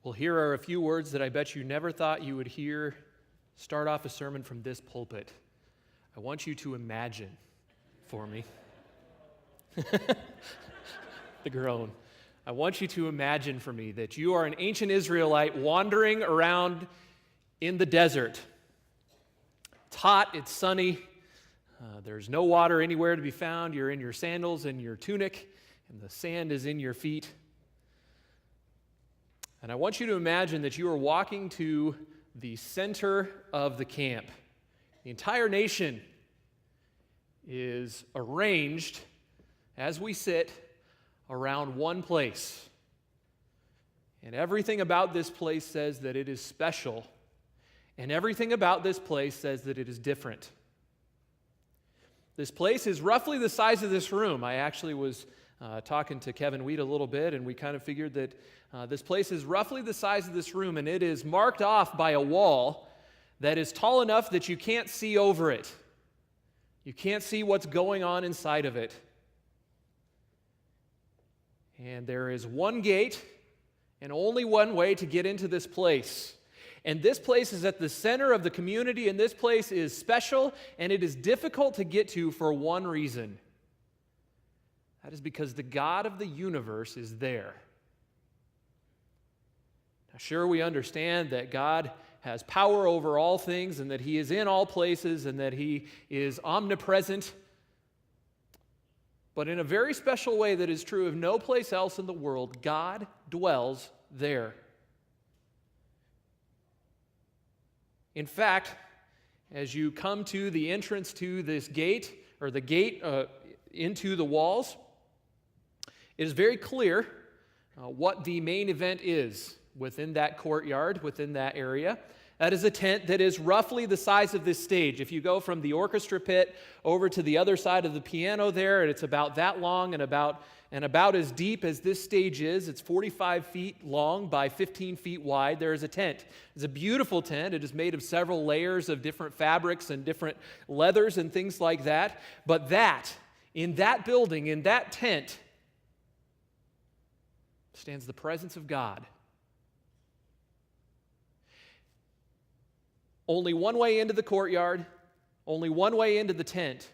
Well, here are a few words that I bet you never thought you would hear start off a sermon from this pulpit. I want you to imagine for me. The groan. I want you to imagine for me that you are an ancient Israelite wandering around in the desert. It's hot, it's sunny, there's no water anywhere to be found. You're in your sandals and your tunic, and the sand is in your feet. And I want you to imagine that you are walking to the center of the camp. The entire nation is arranged as we sit around one place. And everything about this place says that it is special. And everything about this place says that it is different. This place is roughly the size of this room. I actually was talking to Kevin Weed a little bit, and we kind of figured that this place is roughly the size of this room, and it is marked off by a wall that is tall enough that you can't see over it. You can't see what's going on inside of it. And there is one gate and only one way to get into this place. And this place is at the center of the community, and this place is special, and it is difficult to get to for one reason. That is because the God of the universe is there. Now, sure, we understand that God has power over all things, and that He is in all places, and that He is omnipresent. But in a very special way that is true of no place else in the world, God dwells there. In fact, as you come to the entrance to this gate, or the gate into the walls, it is very clear what the main event is within that courtyard, within that area. That is a tent that is roughly the size of this stage. If you go from the orchestra pit over to the other side of the piano there, and it's about that long and about as deep as this stage is. It's 45 feet long by 15 feet wide. There is a tent. It's a beautiful tent. It is made of several layers of different fabrics and different leathers and things like that. But in that building, in that tent, stands the presence of God. Only one way into the courtyard, only one way into the tent.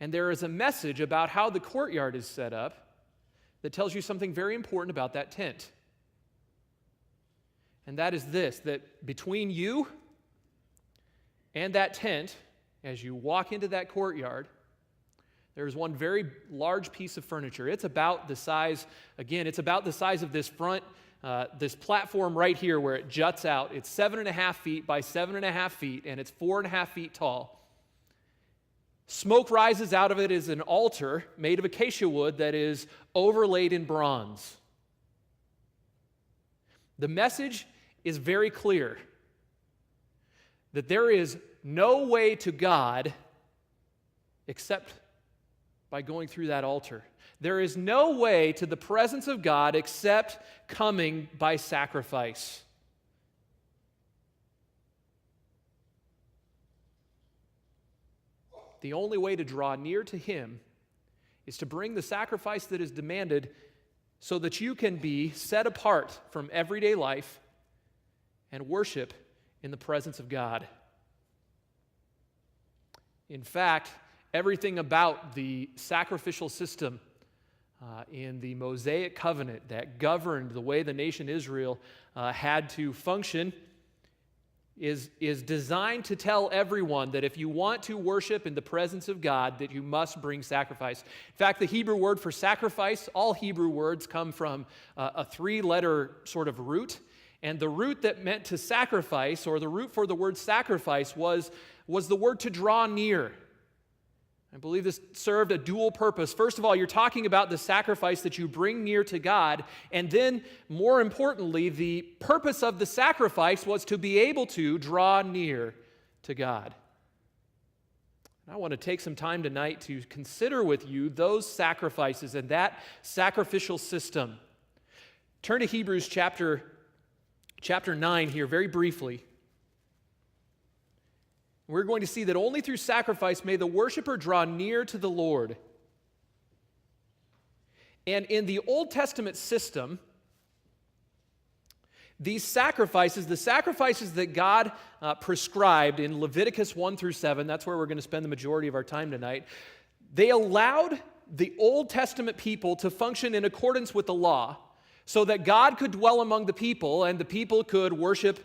And there is a message about how the courtyard is set up that tells you something very important about that tent. And that is this, that between you and that tent, as you walk into that courtyard, there is one very large piece of furniture. It's about the size of this front, this platform right here where it juts out. It's 7.5 feet by 7.5 feet, and it's 4.5 feet tall. Smoke rises out of it as an altar made of acacia wood that is overlaid in bronze. The message is very clear that there is no way to God except by going through that altar. There is no way to the presence of God except coming by sacrifice. The only way to draw near to Him is to bring the sacrifice that is demanded so that you can be set apart from everyday life and worship in the presence of God. In fact, everything about the sacrificial system in the Mosaic covenant that governed the way the nation Israel had to function is designed to tell everyone that if you want to worship in the presence of God, that you must bring sacrifice. In fact, the Hebrew word for sacrifice, all Hebrew words come from a 3-letter sort of root, and the root that meant to sacrifice, or the root for the word sacrifice, was the word to draw near. I believe this served a dual purpose. First of all, you're talking about the sacrifice that you bring near to God, and then, more importantly, the purpose of the sacrifice was to be able to draw near to God. I want to take some time tonight to consider with you those sacrifices and that sacrificial system. Turn to Hebrews chapter 9 here very briefly. We're going to see that only through sacrifice may the worshiper draw near to the Lord. And in the Old Testament system, these sacrifices, the sacrifices that God prescribed in Leviticus 1 through 7, that's where we're going to spend the majority of our time tonight, they allowed the Old Testament people to function in accordance with the law so that God could dwell among the people and the people could worship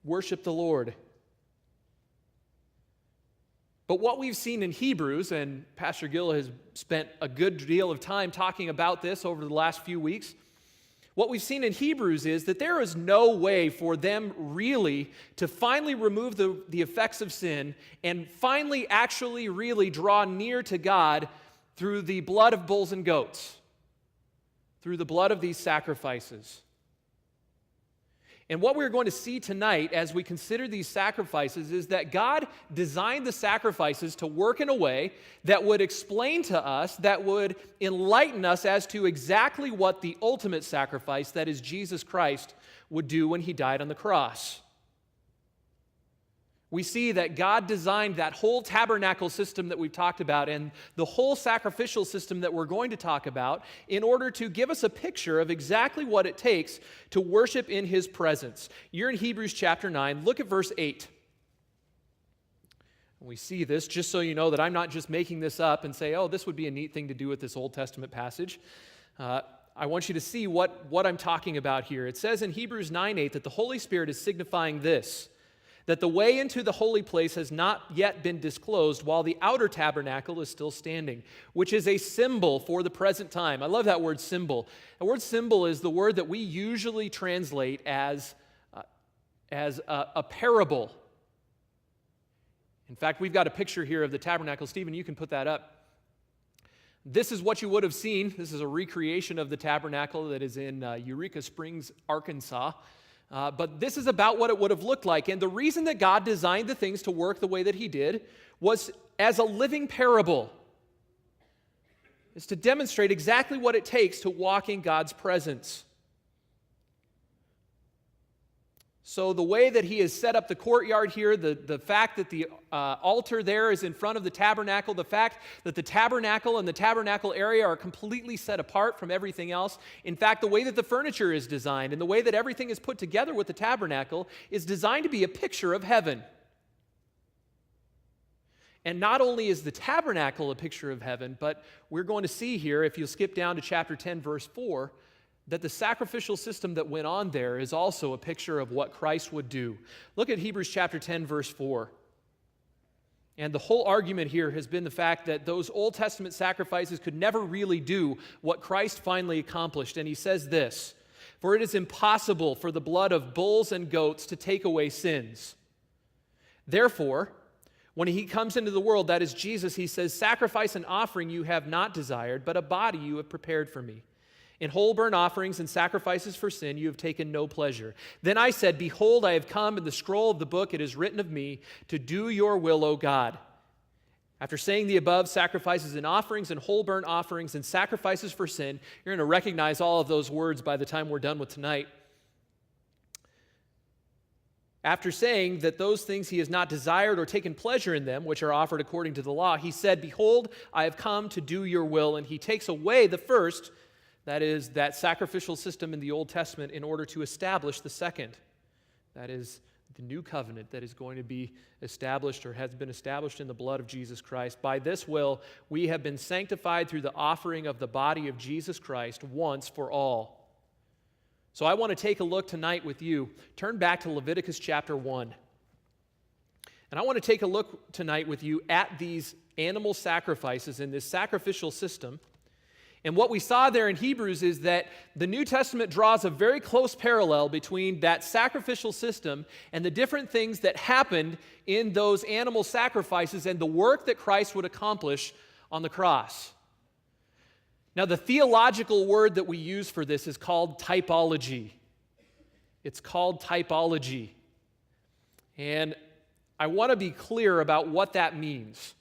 the Lord. But what we've seen in Hebrews, and Pastor Gill has spent a good deal of time talking about this over the last few weeks, what we've seen in Hebrews is that there is no way for them really to finally remove the effects of sin and finally actually really draw near to God through the blood of bulls and goats, through the blood of these sacrifices. And what we're going to see tonight as we consider these sacrifices is that God designed the sacrifices to work in a way that would explain to us, that would enlighten us as to exactly what the ultimate sacrifice, that is Jesus Christ, would do when he died on the cross. We see that God designed that whole tabernacle system that we've talked about and the whole sacrificial system that we're going to talk about in order to give us a picture of exactly what it takes to worship in his presence. You're in Hebrews chapter 9. Look at verse 8. We see this just so you know that I'm not just making this up and say, oh, this would be a neat thing to do with this Old Testament passage. I want you to see what I'm talking about here. It says in Hebrews 9:8 that the Holy Spirit is signifying this, that the way into the holy place has not yet been disclosed while the outer tabernacle is still standing, which is a symbol for the present time. I love that word symbol. The word symbol is the word that we usually translate as a parable. In fact, we've got a picture here of the tabernacle. Stephen, you can put that up. This is what you would have seen. This is a recreation of the tabernacle that is in Eureka Springs, Arkansas. But this is about what it would have looked like. And the reason that God designed the things to work the way that he did was as a living parable. Is to demonstrate exactly what it takes to walk in God's presence. So the way that he has set up the courtyard here, the fact that the altar there is in front of the tabernacle, the fact that the tabernacle and the tabernacle area are completely set apart from everything else. In fact, the way that the furniture is designed and the way that everything is put together with the tabernacle is designed to be a picture of heaven. And not only is the tabernacle a picture of heaven, but we're going to see here, if you'll skip down to chapter 10, verse 4, that the sacrificial system that went on there is also a picture of what Christ would do. Look at Hebrews chapter 10, verse 4. And the whole argument here has been the fact that those Old Testament sacrifices could never really do what Christ finally accomplished. And he says this, "For it is impossible for the blood of bulls and goats to take away sins. Therefore, when he comes into the world, that is Jesus, he says, 'Sacrifice and offering you have not desired, but a body you have prepared for me. In whole burnt offerings and sacrifices for sin you have taken no pleasure. Then I said, Behold, I have come, in the scroll of the book it is written of me, to do your will, O God.'" After saying the above, sacrifices and offerings and whole burnt offerings and sacrifices for sin, you're going to recognize all of those words by the time we're done with tonight. After saying that those things he has not desired or taken pleasure in them, which are offered according to the law, he said, "Behold, I have come to do your will." And he takes away the first, that is, that sacrificial system in the Old Testament, in order to establish the second. That is, the new covenant that is going to be established or has been established in the blood of Jesus Christ. By this will, we have been sanctified through the offering of the body of Jesus Christ once for all. So I want to take a look tonight with you. Turn back to Leviticus chapter 1. And I want to take a look tonight with you at these animal sacrifices in this sacrificial system. And what we saw there in Hebrews is that the New Testament draws a very close parallel between that sacrificial system and the different things that happened in those animal sacrifices and the work that Christ would accomplish on the cross. Now, the theological word that we use for this is called typology. It's called typology. And I want to be clear about what that means.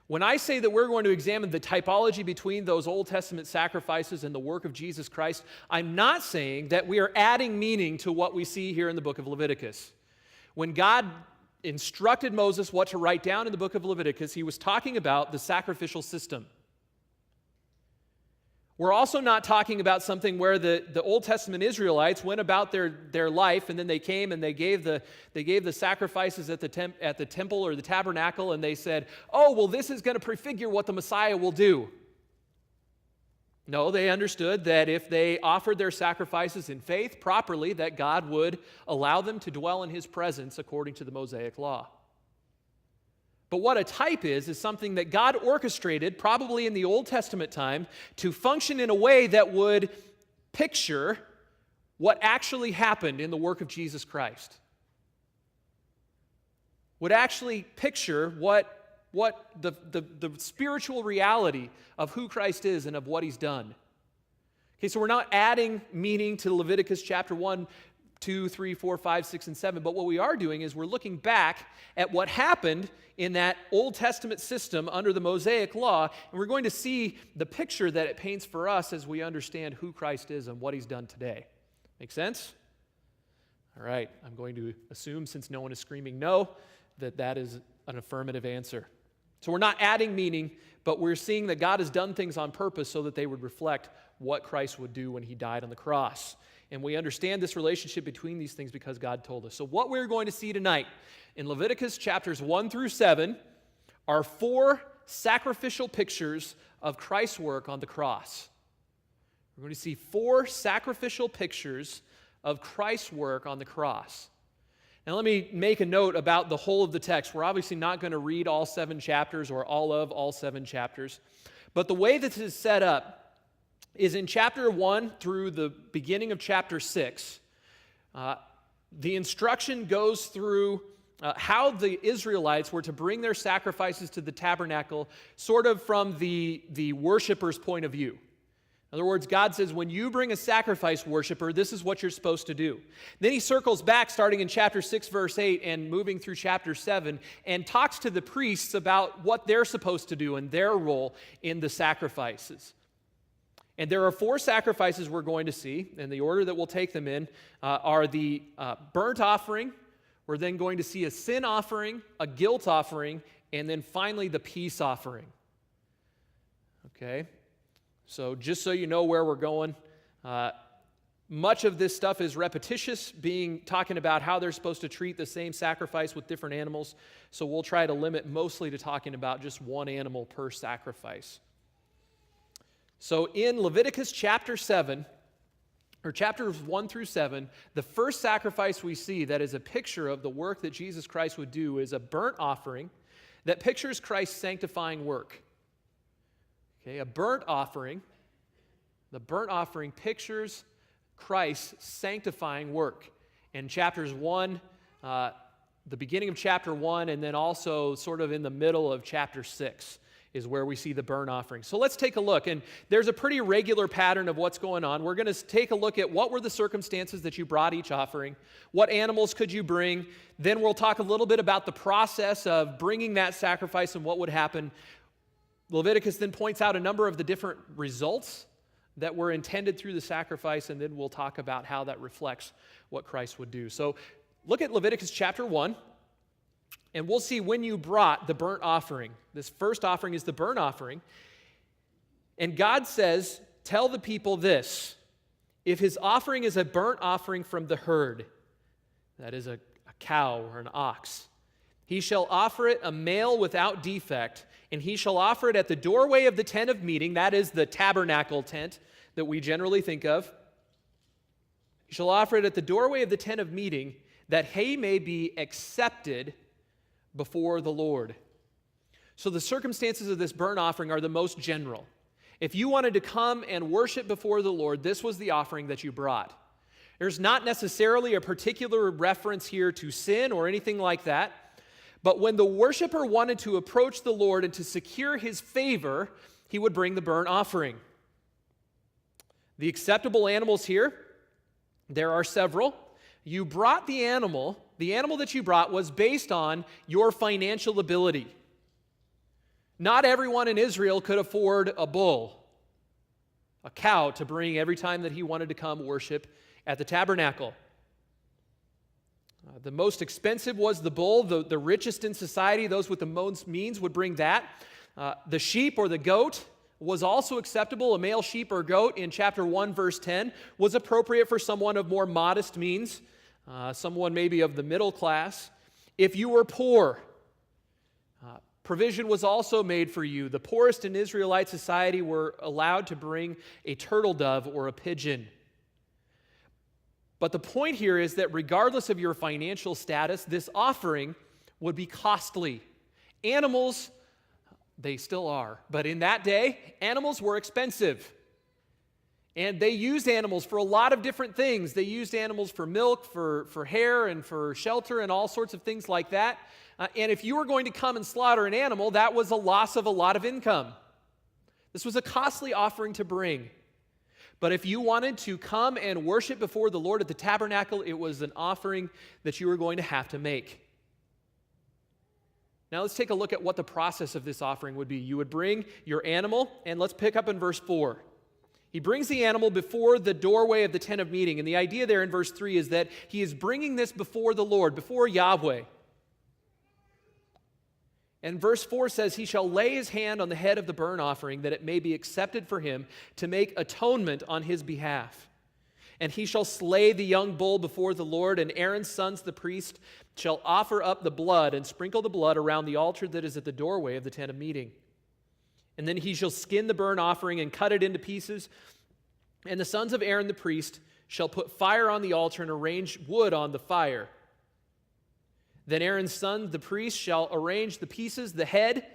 When I say that we're going to examine the typology between those Old Testament sacrifices and the work of Jesus Christ, I'm not saying that we are adding meaning to what we see here in the book of Leviticus. When God instructed Moses what to write down in the book of Leviticus, he was talking about the sacrificial system. We're also not talking about something where the Old Testament Israelites went about their life, and then they came and they gave the sacrifices at the temple or the tabernacle, and they said, oh, well, this is going to prefigure what the Messiah will do. No, they understood that if they offered their sacrifices in faith properly, that God would allow them to dwell in his presence according to the Mosaic law. But what a type is something that God orchestrated, probably in the Old Testament time, to function in a way that would picture what actually happened in the work of Jesus Christ. Would actually picture what the spiritual reality of who Christ is and of what he's done. Okay, so we're not adding meaning to Leviticus chapter 1, 2, 3, 4, 5, 6, and 7, but what we are doing is we're looking back at what happened in that Old Testament system under the Mosaic law, and we're going to see the picture that it paints for us as we understand who Christ is and what he's done today. Make sense? All right, I'm going to assume, since no one is screaming no, that is an affirmative answer. So we're not adding meaning, but we're seeing that God has done things on purpose so that they would reflect what Christ would do when he died on the cross. And we understand this relationship between these things because God told us. So what we're going to see tonight in Leviticus chapters 1 through 7 are 4 sacrificial pictures of Christ's work on the cross. We're going to see 4 sacrificial pictures of Christ's work on the cross. Now let me make a note about the whole of the text. We're obviously not going to read all 7 chapters or all 7 chapters. But the way this is set up is in chapter 1 through the beginning of chapter 6. The instruction goes through how the Israelites were to bring their sacrifices to the tabernacle, sort of from the worshiper's point of view. In other words, God says, when you bring a sacrifice, worshiper, this is what you're supposed to do. Then he circles back, starting in chapter 6, verse 8, and moving through chapter 7, and talks to the priests about what they're supposed to do and their role in the sacrifices. And there are 4 sacrifices we're going to see, and the order that we'll take them in are the burnt offering. We're then going to see a sin offering, a guilt offering, and then finally the peace offering. Okay? So just so you know where we're going, much of this stuff is repetitious, talking about how they're supposed to treat the same sacrifice with different animals. So we'll try to limit mostly to talking about just one animal per sacrifice. So in Leviticus chapter 7, or chapters 1 through 7, the first sacrifice we see that is a picture of the work that Jesus Christ would do is a burnt offering that pictures Christ's sanctifying work. Okay, a burnt offering. The burnt offering pictures Christ's sanctifying work. In chapters 1, the beginning of chapter 1, and then also sort of in the middle of chapter 6 is where we see the burnt offering. So let's take a look. And there's a pretty regular pattern of what's going on. We're going to take a look at what were the circumstances that you brought each offering. What animals could you bring? Then we'll talk a little bit about the process of bringing that sacrifice and what would happen. Leviticus then points out a number of the different results that were intended through the sacrifice, and then we'll talk about how that reflects what Christ would do. So look at Leviticus chapter 1. And we'll see when you brought the burnt offering. This first offering is the burnt offering. And God says, tell the people this: if his offering is a burnt offering from the herd, that is a cow or an ox, he shall offer it a male without defect, and he shall offer it at the doorway of the tent of meeting, that is the tabernacle tent that we generally think of. He shall offer it at the doorway of the tent of meeting, that he may be accepted before the Lord. So the circumstances of this burnt offering are the most general. If you wanted to come and worship before the Lord, this was the offering that you brought. There's not necessarily a particular reference here to sin or anything like that, but when the worshiper wanted to approach the Lord and to secure his favor, he would bring the burnt offering. The acceptable animals here, there are several. You brought the animal that you brought was based on your financial ability. Not everyone in Israel could afford a bull, a cow, to bring every time that he wanted to come worship at the tabernacle. The most expensive was the bull. The richest in society, those with the most means, would bring that. The sheep or the goat was also acceptable. A male sheep or goat in chapter 1, verse 10 was appropriate for someone of more modest means, someone maybe of the middle class. If you were poor, provision was also made for you. The poorest in Israelite society were allowed to bring a turtle dove or a pigeon. But the point here is that regardless of your financial status, this offering would be costly. Animals, they still are, but in that day, animals were expensive. And they used animals for a lot of different things. They used animals for milk, for hair, and for shelter, and all sorts of things like that. And if you were going to come and slaughter an animal, that was a loss of a lot of income. This was a costly offering to bring. But if you wanted to come and worship before the Lord at the tabernacle, it was an offering that you were going to have to make. Now let's take a look at what the process of this offering would be. You would bring your animal, and let's pick up in verse 4. He brings the animal before the doorway of the tent of meeting. And the idea there in verse 3 is that he is bringing this before the Lord, before Yahweh. And verse 4 says, he shall lay his hand on the head of the burnt offering, that it may be accepted for him to make atonement on his behalf. And he shall slay the young bull before the Lord, and Aaron's sons, the priest, shall offer up the blood and sprinkle the blood around the altar that is at the doorway of the tent of meeting. And then he shall skin the burnt offering and cut it into pieces. And the sons of Aaron the priest shall put fire on the altar and arrange wood on the fire. Then Aaron's son, the priest, shall arrange the pieces, the head,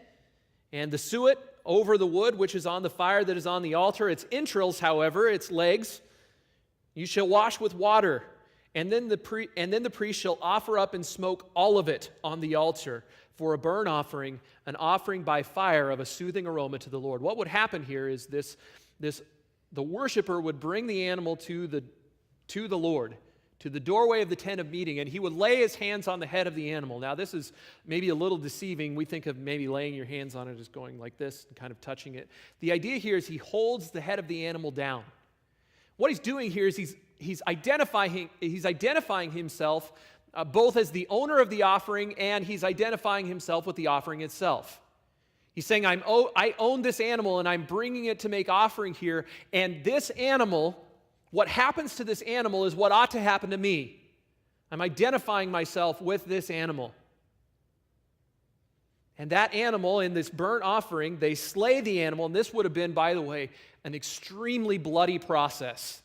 and the suet over the wood which is on the fire that is on the altar. Its entrails, however, its legs, you shall wash with water. And then the priest shall offer up and smoke all of it on the altar for a burnt offering, an offering by fire of a soothing aroma to the Lord. What would happen here is the worshiper would bring the animal to the Lord, to the doorway of the tent of meeting, and he would lay his hands on the head of the animal. Now, this is maybe a little deceiving. We think of maybe laying your hands on it as going like this and kind of touching it. The idea here is he holds the head of the animal down. What he's doing here is he's identifying himself both as the owner of the offering, and he's identifying himself with the offering itself. He's saying, I own this animal, and I'm bringing it to make offering here, and this animal, what happens to this animal is what ought to happen to me. I'm identifying myself with this animal. And that animal, in this burnt offering, they slay the animal, and this would have been, by the way, an extremely bloody process.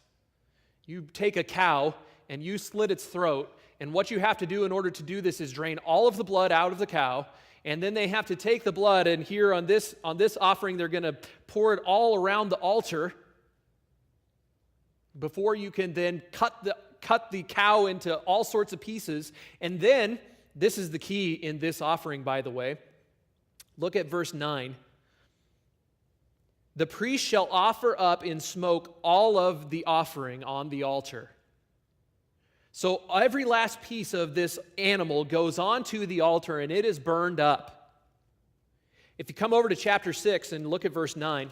You take a cow and you slit its throat, and what you have to do in order to do this is drain all of the blood out of the cow, and then they have to take the blood, and here on this offering, they're going to pour it all around the altar before you can then cut the cow into all sorts of pieces. And then, this is the key in this offering, by the way. Look at verse 9. The priest shall offer up in smoke all of the offering on the altar. So every last piece of this animal goes onto the altar, and it is burned up. If you come over to chapter 6 and look at verse 9,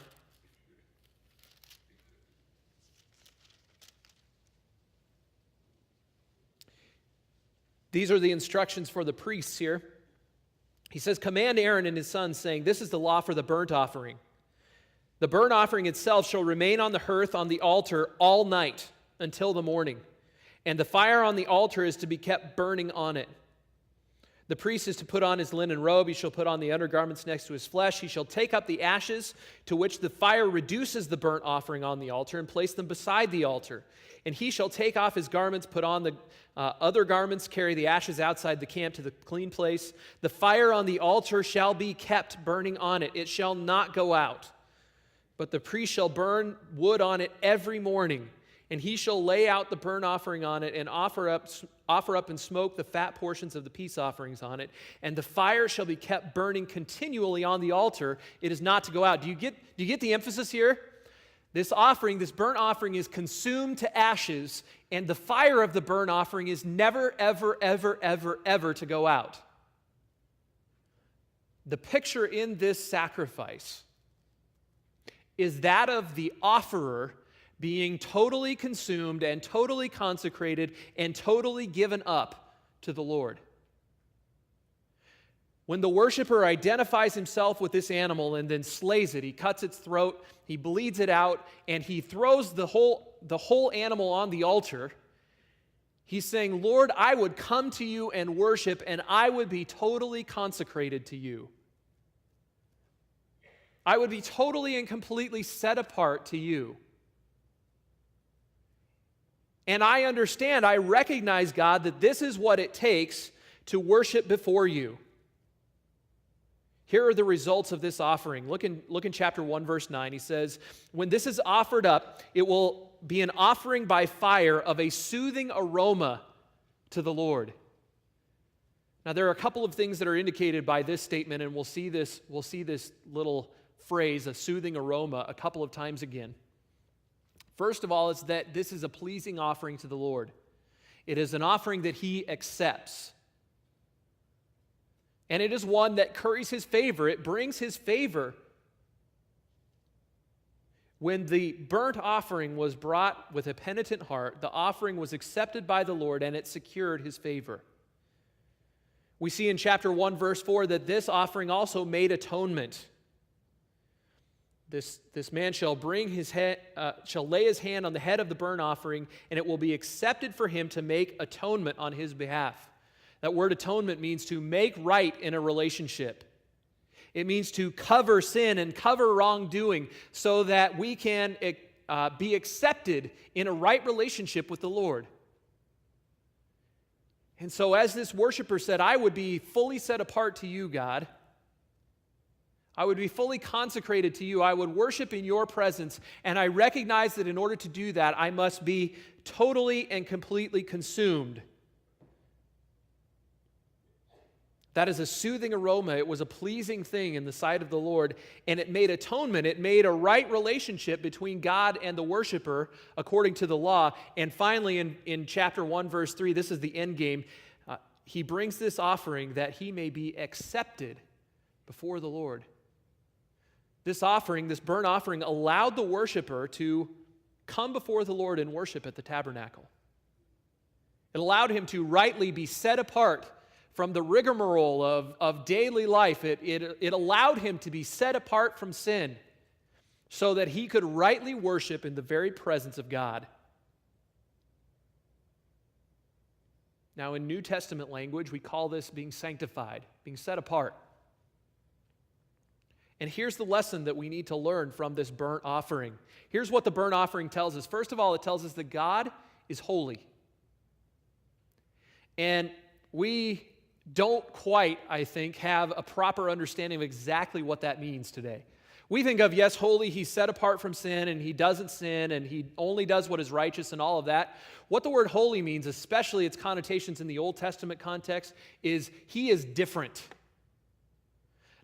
these are the instructions for the priests here. He says, command Aaron and his sons, saying, this is the law for the burnt offering. The burnt offering itself shall remain on the hearth on the altar all night until the morning, and the fire on the altar is to be kept burning on it. The priest is to put on his linen robe. He shall put on the undergarments next to his flesh. He shall take up the ashes to which the fire reduces the burnt offering on the altar and place them beside the altar. And he shall take off his garments, put on the other garments, carry the ashes outside the camp to the clean place. The fire on the altar shall be kept burning on it. It shall not go out. But the priest shall burn wood on it every morning, and he shall lay out the burnt offering on it and offer up and smoke the fat portions of the peace offerings on it. And the fire shall be kept burning continually on the altar. It is not to go out. Do you get the emphasis here? This offering, this burnt offering, is consumed to ashes, and the fire of the burnt offering is never, ever, ever, ever, ever to go out. The picture in this sacrifice is that of the offerer being totally consumed and totally consecrated and totally given up to the Lord. When the worshiper identifies himself with this animal and then slays it, he cuts its throat, he bleeds it out, and he throws the whole animal on the altar, he's saying, Lord, I would come to you and worship, and I would be totally consecrated to you. I would be totally and completely set apart to you. And I understand, I recognize, God, that this is what it takes to worship before you. Here are the results of this offering. Look in chapter 1, verse 9. He says, when this is offered up, it will be an offering by fire of a soothing aroma to the Lord. Now, there are a couple of things that are indicated by this statement, and we'll see this little phrase, a soothing aroma, a couple of times again. First of all, it's that this is a pleasing offering to the Lord. It is an offering that he accepts. And it is one that curries his favor. It brings his favor. When the burnt offering was brought with a penitent heart, the offering was accepted by the Lord, and it secured his favor. We see in chapter 1, verse 4, that this offering also made atonement. This man shall lay his hand on the head of the burnt offering, and it will be accepted for him to make atonement on his behalf. That word atonement means to make right in a relationship. It means to cover sin and cover wrongdoing so that we can be accepted in a right relationship with the Lord. And so as this worshiper said, I would be fully set apart to you, God. I would be fully consecrated to you. I would worship in your presence. And I recognize that in order to do that, I must be totally and completely consumed. That is a soothing aroma. It was a pleasing thing in the sight of the Lord, and it made atonement. It made a right relationship between God and the worshiper according to the law. And finally, in chapter 1, verse 3, this is the end game. He brings this offering that he may be accepted before the Lord. This offering, this burnt offering, allowed the worshiper to come before the Lord and worship at the tabernacle. It allowed him to rightly be set apart from the rigmarole of daily life. It allowed him to be set apart from sin so that he could rightly worship in the very presence of God. Now, in New Testament language, we call this being sanctified, being set apart. And here's the lesson that we need to learn from this burnt offering. Here's what the burnt offering tells us. First of all, it tells us that God is holy. And we don't quite, I think, have a proper understanding of exactly what that means today. We think of, yes, holy, he's set apart from sin, and he doesn't sin, and he only does what is righteous and all of that. What the word holy means, especially its connotations in the Old Testament context, is he is different.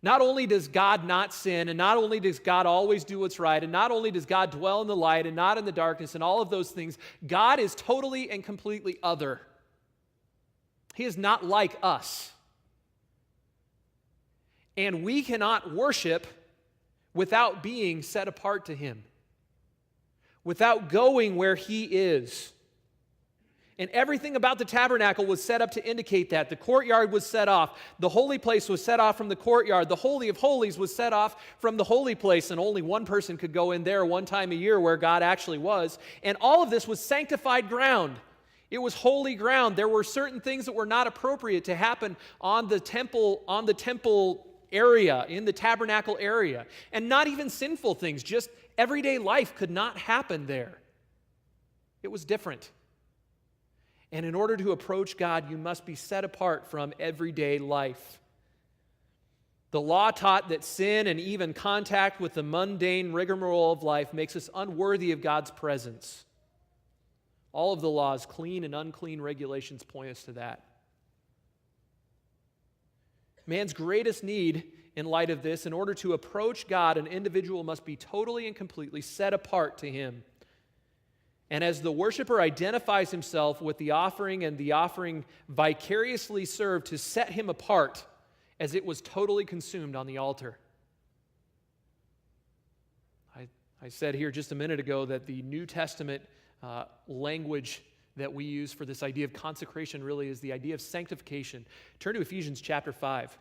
Not only does God not sin, and not only does God always do what's right, and not only does God dwell in the light and not in the darkness and all of those things, God is totally and completely other. He is not like us. And we cannot worship without being set apart to him, without going where he is. And everything about the tabernacle was set up to indicate that. The courtyard was set off. The holy place was set off from the courtyard. The Holy of Holies was set off from the holy place, and only one person could go in there one time a year where God actually was. And all of this was sanctified ground. It was holy ground. There were certain things that were not appropriate to happen on the temple area, in the tabernacle area. And not even sinful things, just everyday life could not happen there. It was different. And in order to approach God, you must be set apart from everyday life. The law taught that sin and even contact with the mundane rigmarole of life makes us unworthy of God's presence. All of the law's clean and unclean regulations point us to that. Man's greatest need in light of this, in order to approach God, an individual must be totally and completely set apart to him. And as the worshiper identifies himself with the offering, and the offering vicariously served to set him apart as it was totally consumed on the altar. I said here just a minute ago that the New Testament language that we use for this idea of consecration really is the idea of sanctification. Turn to Ephesians chapter 5.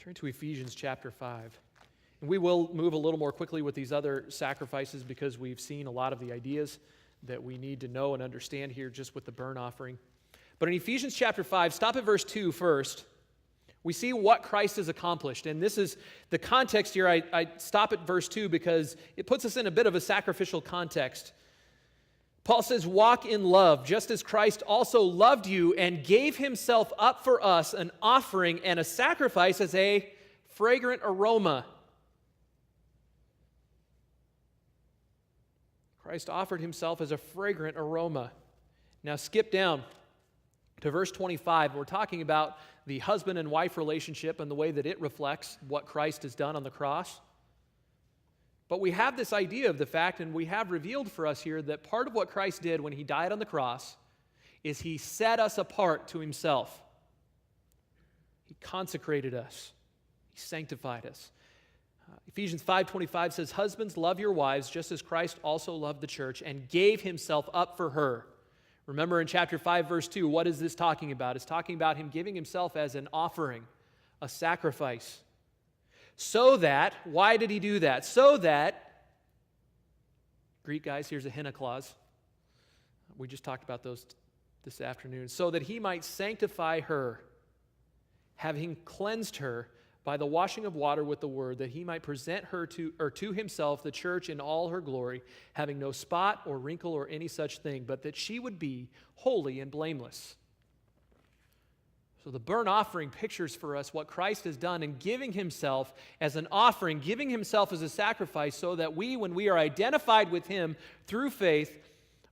Turn to Ephesians chapter 5. And we will move a little more quickly with these other sacrifices because we've seen a lot of the ideas that we need to know and understand here just with the burnt offering. But in Ephesians chapter 5, stop at verse 2 first. We see what Christ has accomplished. And this is the context here. I stop at verse 2 because it puts us in a bit of a sacrificial context. Paul says, walk in love, just as Christ also loved you and gave himself up for us, an offering and a sacrifice as a fragrant aroma. Christ offered himself as a fragrant aroma. Now skip down to verse 25. We're talking about the husband and wife relationship and the way that it reflects what Christ has done on the cross. But we have this idea of the fact, and we have revealed for us here, that part of what Christ did when he died on the cross is he set us apart to himself. He consecrated us. He sanctified us. Ephesians 5:25 says, husbands, love your wives just as Christ also loved the church and gave himself up for her. Remember in chapter 5, verse 2, what is this talking about? It's talking about him giving himself as an offering, a sacrifice. So that, why did he do that? So that, Greek guys, here's a hina clause. We just talked about those this afternoon. So that he might sanctify her, having cleansed her by the washing of water with the word, that he might present her to himself, the church, in all her glory, having no spot or wrinkle or any such thing, but that she would be holy and blameless. So the burnt offering pictures for us what Christ has done in giving himself as an offering, giving himself as a sacrifice, so that we, when we are identified with him through faith,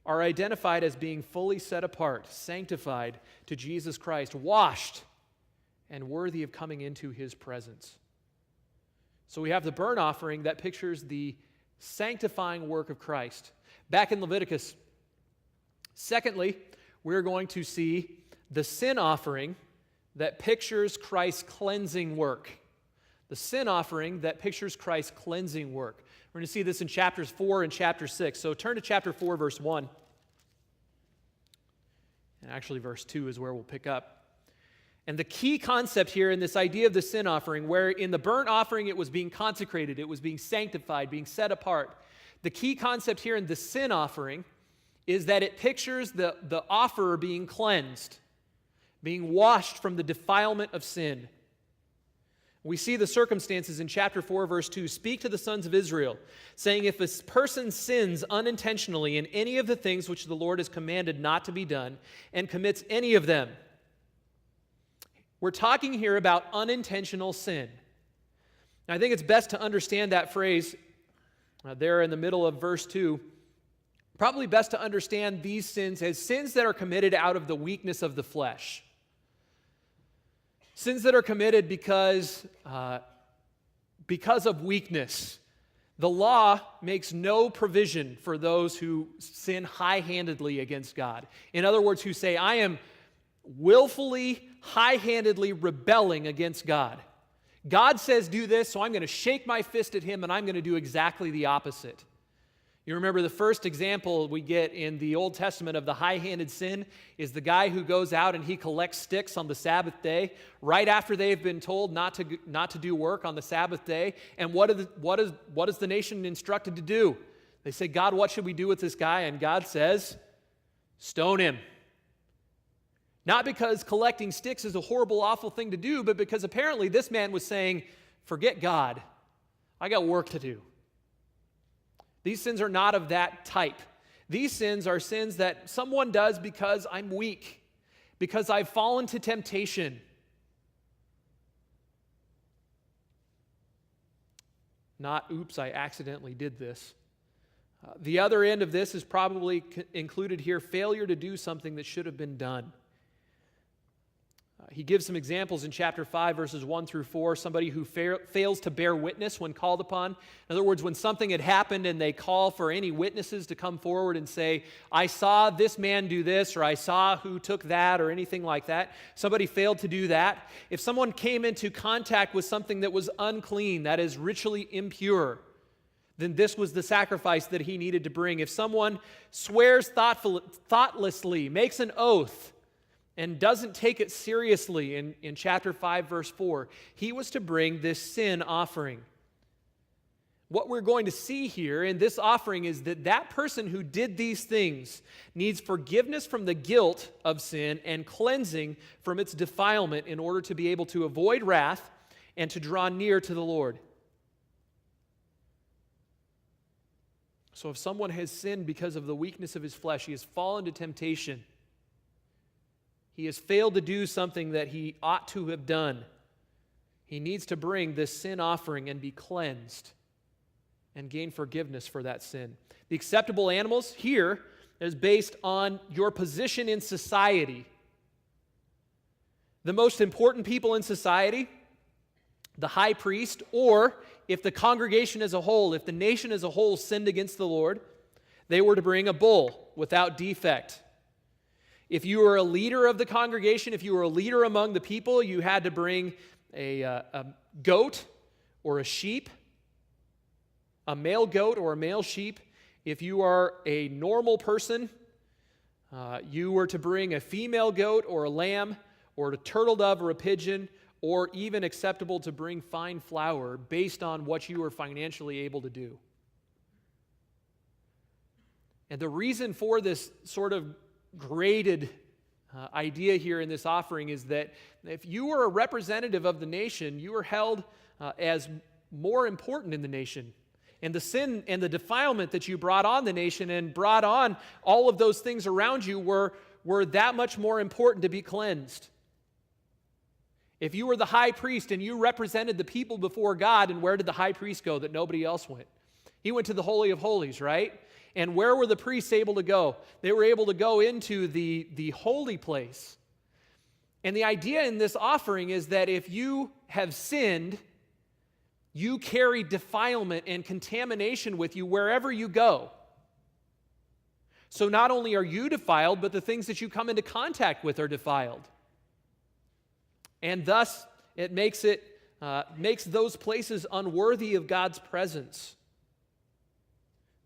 are identified as being fully set apart, sanctified to Jesus Christ, washed, and worthy of coming into his presence. So we have the burnt offering that pictures the sanctifying work of Christ. Back in Leviticus. Secondly, we're going to see the sin offering that pictures Christ's cleansing work. The sin offering that pictures Christ's cleansing work. We're going to see this in chapters 4 and chapter 6. So turn to chapter 4, verse 1. And actually, verse 2 is where we'll pick up. And the key concept here in this idea of the sin offering, where in the burnt offering it was being consecrated, it was being sanctified, being set apart. The key concept here in the sin offering is that it pictures the offerer being cleansed, being washed from the defilement of sin. We see the circumstances in chapter 4, verse 2. Speak to the sons of Israel, saying, if a person sins unintentionally in any of the things which the Lord has commanded not to be done, and commits any of them. We're talking here about unintentional sin. Now, I think it's best to understand that phrase there in the middle of verse 2. Probably best to understand these sins as sins that are committed out of the weakness of the flesh. Sins that are committed because of weakness. The law makes no provision for those who sin high-handedly against God. In other words, who say, I am willfully, high-handedly rebelling against God. God says do this, so I'm going to shake my fist at him and I'm going to do exactly the opposite. You remember the first example we get in the Old Testament of the high-handed sin is the guy who goes out and he collects sticks on the Sabbath day right after they've been told not to do work on the Sabbath day. And what is the nation instructed to do? They say, God, what should we do with this guy? And God says, stone him. Not because collecting sticks is a horrible, awful thing to do, but because apparently this man was saying, forget God, I got work to do. These sins are not of that type. These sins are sins that someone does because I'm weak, because I've fallen to temptation. Not, oops, I accidentally did this. The other end of this is probably included here, failure to do something that should have been done. He gives some examples in chapter 5, verses 1 through 4. Somebody who fails to bear witness when called upon. In other words, when something had happened and they call for any witnesses to come forward and say, I saw this man do this, or I saw who took that, or anything like that. Somebody failed to do that. If someone came into contact with something that was unclean, that is ritually impure, then this was the sacrifice that he needed to bring. If someone swears thoughtlessly, makes an oath, and doesn't take it seriously in chapter 5, verse 4, he was to bring this sin offering. What we're going to see here in this offering is that that person who did these things needs forgiveness from the guilt of sin and cleansing from its defilement in order to be able to avoid wrath and to draw near to the Lord. So if someone has sinned because of the weakness of his flesh, he has fallen to temptation, he has failed to do something that he ought to have done, he needs to bring this sin offering and be cleansed and gain forgiveness for that sin. The acceptable animals here is based on your position in society. The most important people in society, the high priest, or if the congregation as a whole, if the nation as a whole sinned against the Lord, they were to bring a bull without defect. If you were a leader of the congregation, if you were a leader among the people, you had to bring a goat or a sheep, a male goat or a male sheep. If you are a normal person, you were to bring a female goat or a lamb or a turtle dove or a pigeon, or even acceptable to bring fine flour based on what you were financially able to do. And the reason for this sort of graded idea here in this offering is that if you were a representative of the nation, you were held as more important in the nation. And the sin and the defilement that you brought on the nation and brought on all of those things around you were that much more important to be cleansed. If you were the high priest and you represented the people before God, and where did the high priest go that nobody else went? He went to the Holy of Holies, right? And where were the priests able to go? They were able to go into the holy place. And the idea in this offering is that if you have sinned, you carry defilement and contamination with you wherever you go. So not only are you defiled, but the things that you come into contact with are defiled. And thus, it makes those places unworthy of God's presence.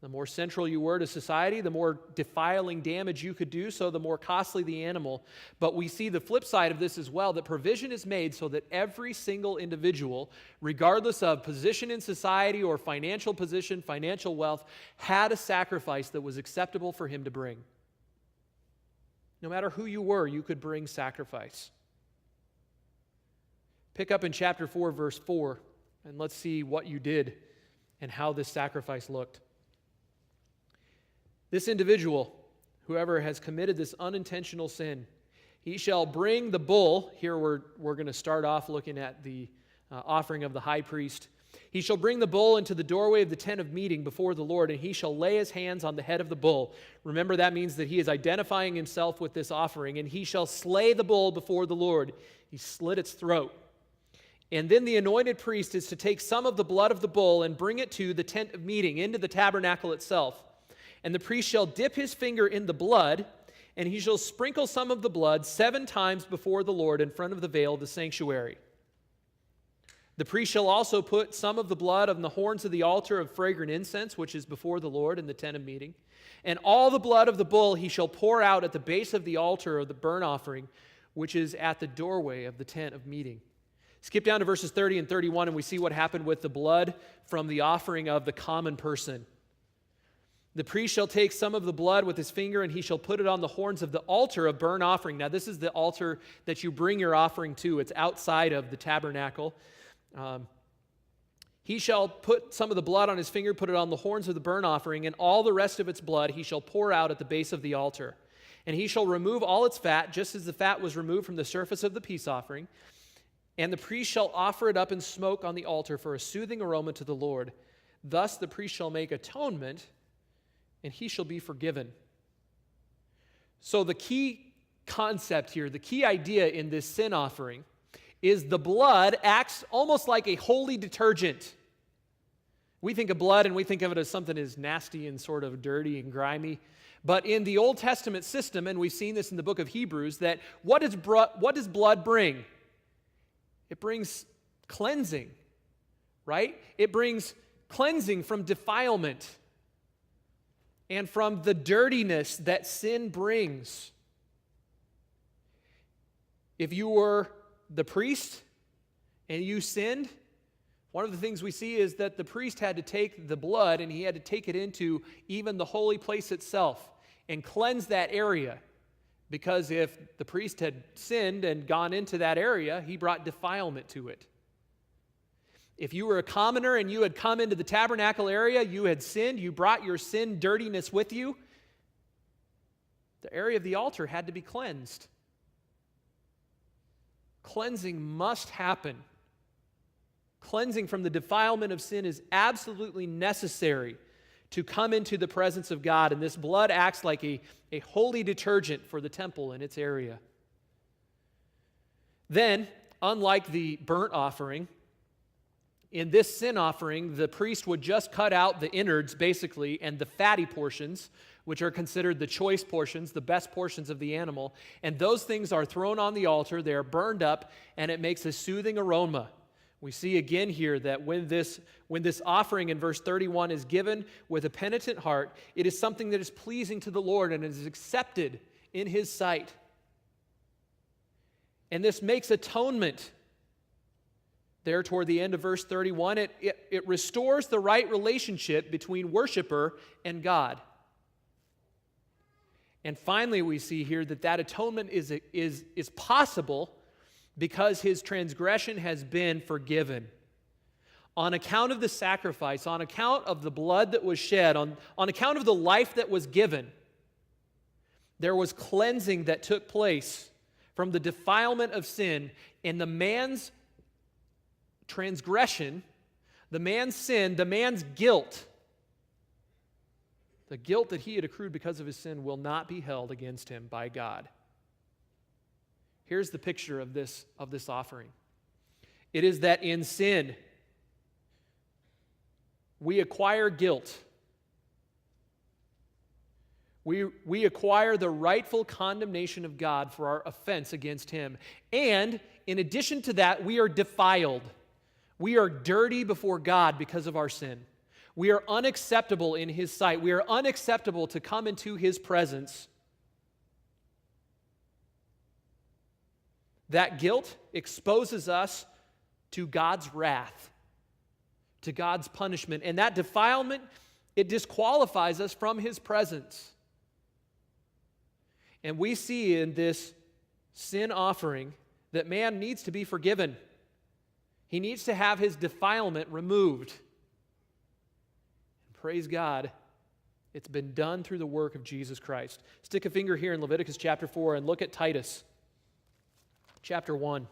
The more central you were to society, the more defiling damage you could do, so the more costly the animal. But we see the flip side of this as well, that provision is made so that every single individual, regardless of position in society or financial position, financial wealth, had a sacrifice that was acceptable for him to bring. No matter who you were, you could bring sacrifice. Pick up in chapter 4, verse 4, and let's see what you did and how this sacrifice looked. This individual, whoever has committed this unintentional sin, he shall bring the bull. Here we're going to start off looking at the offering of the high priest. He shall bring the bull into the doorway of the tent of meeting before the Lord, and he shall lay his hands on the head of the bull. Remember, that means that he is identifying himself with this offering, and he shall slay the bull before the Lord. He slit its throat. And then the anointed priest is to take some of the blood of the bull and bring it to the tent of meeting, into the tabernacle itself. And the priest shall dip his finger in the blood, and he shall sprinkle some of the blood 7 times before the Lord in front of the veil of the sanctuary. The priest shall also put some of the blood on the horns of the altar of fragrant incense, which is before the Lord in the tent of meeting. And all the blood of the bull he shall pour out at the base of the altar of the burnt offering, which is at the doorway of the tent of meeting. Skip down to verses 30 and 31, and we see what happened with the blood from the offering of the common person. The priest shall take some of the blood with his finger, and he shall put it on the horns of the altar of burnt offering. Now, this is the altar that you bring your offering to. It's outside of the tabernacle. He shall put some of the blood on his finger, put it on the horns of the burnt offering, and all the rest of its blood he shall pour out at the base of the altar. And he shall remove all its fat, just as the fat was removed from the surface of the peace offering. And the priest shall offer it up in smoke on the altar for a soothing aroma to the Lord. Thus the priest shall make atonement, and he shall be forgiven. So the key concept here, the key idea in this sin offering, is the blood acts almost like a holy detergent. We think of blood and we think of it as something as nasty and sort of dirty and grimy. But in the Old Testament system, and we've seen this in the book of Hebrews, that what does blood bring? It brings cleansing, right? It brings cleansing from defilement and from the dirtiness that sin brings. If you were the priest and you sinned, one of the things we see is that the priest had to take the blood and he had to take it into even the holy place itself and cleanse that area. Because if the priest had sinned and gone into that area, he brought defilement to it. If you were a commoner and you had come into the tabernacle area, you had sinned, you brought your sin dirtiness with you, the area of the altar had to be cleansed. Cleansing must happen. Cleansing from the defilement of sin is absolutely necessary to come into the presence of God, and this blood acts like a holy detergent for the temple in its area. Then, unlike the burnt offering, in this sin offering, the priest would just cut out the innards, basically, and the fatty portions, which are considered the choice portions, the best portions of the animal, and those things are thrown on the altar, they are burned up, and it makes a soothing aroma. We see again here that when this offering in verse 31 is given with a penitent heart, it is something that is pleasing to the Lord and is accepted in His sight. And this makes atonement. There toward the end of verse 31, it restores the right relationship between worshiper and God. And finally, we see here that atonement is possible because his transgression has been forgiven. On account of the sacrifice, on account of the blood that was shed, on account of the life that was given, there was cleansing that took place from the defilement of sin, and the man's transgression, the man's sin, the man's guilt, the guilt that he had accrued because of his sin will not be held against him by God. Here's the picture of this offering. It is that in sin, we acquire guilt. We acquire the rightful condemnation of God for our offense against Him. And in addition to that, we are defiled. We are dirty before God because of our sin. We are unacceptable in His sight. We are unacceptable to come into His presence. That guilt exposes us to God's wrath, to God's punishment. And that defilement, it disqualifies us from His presence. And we see in this sin offering that man needs to be forgiven. He needs to have his defilement removed. And praise God, it's been done through the work of Jesus Christ. Stick a finger here in Leviticus chapter 4 and look at Titus chapter 1.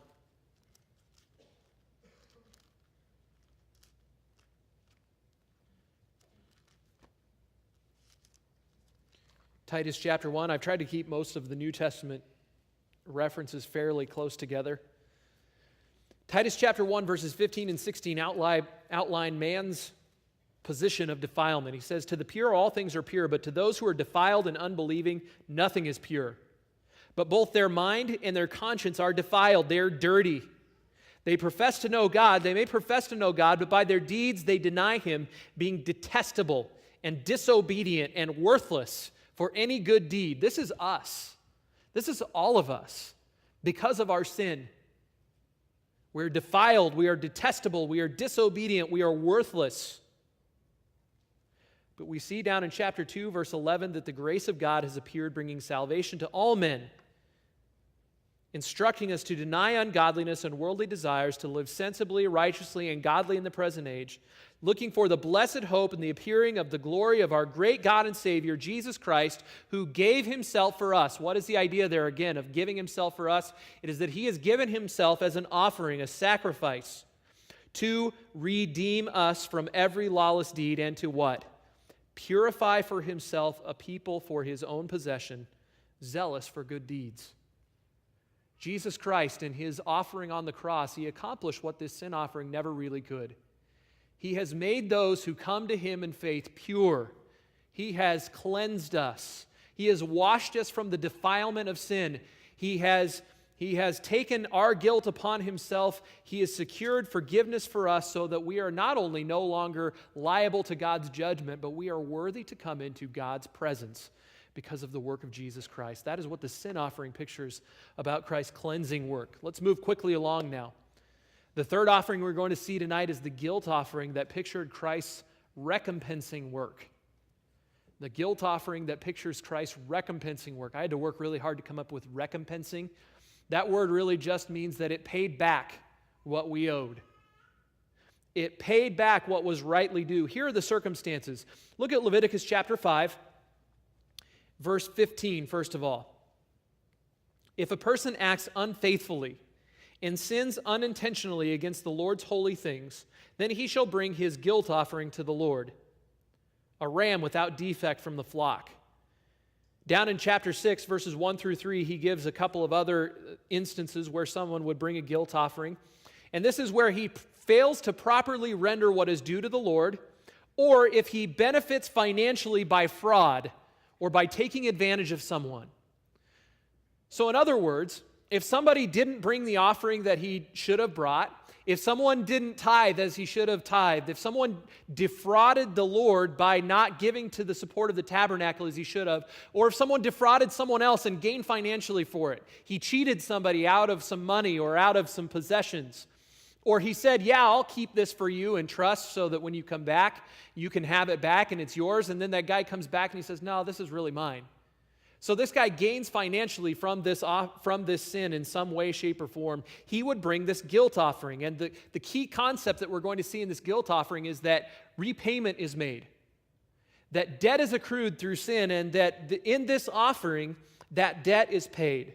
Titus chapter 1. I've tried to keep most of the New Testament references fairly close together. Titus chapter 1, verses 15 and 16 outline man's position of defilement. He says, "To the pure all things are pure, but to those who are defiled and unbelieving, nothing is pure. But both their mind and their conscience are defiled. They are dirty. They profess to know God. They may profess to know God, but by their deeds they deny Him, being detestable and disobedient and worthless for any good deed." This is us. This is all of us because of our sin. We're defiled, we are detestable, we are disobedient, we are worthless. But we see down in chapter 2, verse 11, that the grace of God has appeared, bringing salvation to all men, instructing us to deny ungodliness and worldly desires, to live sensibly, righteously, and godly in the present age, looking for the blessed hope and the appearing of the glory of our great God and Savior, Jesus Christ, who gave Himself for us. What is the idea there again of giving Himself for us? It is that He has given Himself as an offering, a sacrifice, to redeem us from every lawless deed and to what? Purify for Himself a people for His own possession, zealous for good deeds. Jesus Christ, in His offering on the cross, He accomplished what this sin offering never really could. He has made those who come to Him in faith pure. He has cleansed us. He has washed us from the defilement of sin. He has taken our guilt upon Himself. He has secured forgiveness for us so that we are not only no longer liable to God's judgment, but we are worthy to come into God's presence because of the work of Jesus Christ. That is what the sin offering pictures about Christ's cleansing work. Let's move quickly along now. The third offering we're going to see tonight is the guilt offering that pictured Christ's recompensing work. The guilt offering that pictures Christ's recompensing work. I had to work really hard to come up with recompensing. That word really just means that it paid back what we owed. It paid back what was rightly due. Here are the circumstances. Look at Leviticus chapter 5, verse 15, first of all. If a person acts unfaithfully and sins unintentionally against the Lord's holy things, then he shall bring his guilt offering to the Lord, a ram without defect from the flock. Down in chapter 6, verses 1 through 3, he gives a couple of other instances where someone would bring a guilt offering. And this is where he fails to properly render what is due to the Lord, or if he benefits financially by fraud or by taking advantage of someone. So in other words, if somebody didn't bring the offering that he should have brought, if someone didn't tithe as he should have tithed, if someone defrauded the Lord by not giving to the support of the tabernacle as he should have, or if someone defrauded someone else and gained financially for it, he cheated somebody out of some money or out of some possessions, or he said, yeah, I'll keep this for you and trust so that when you come back, you can have it back and it's yours, and then that guy comes back and he says, no, this is really mine. So this guy gains financially from this sin in some way, shape, or form. He would bring this guilt offering. And the key concept that we're going to see in this guilt offering is that repayment is made. That debt is accrued through sin, and that in this offering, that debt is paid.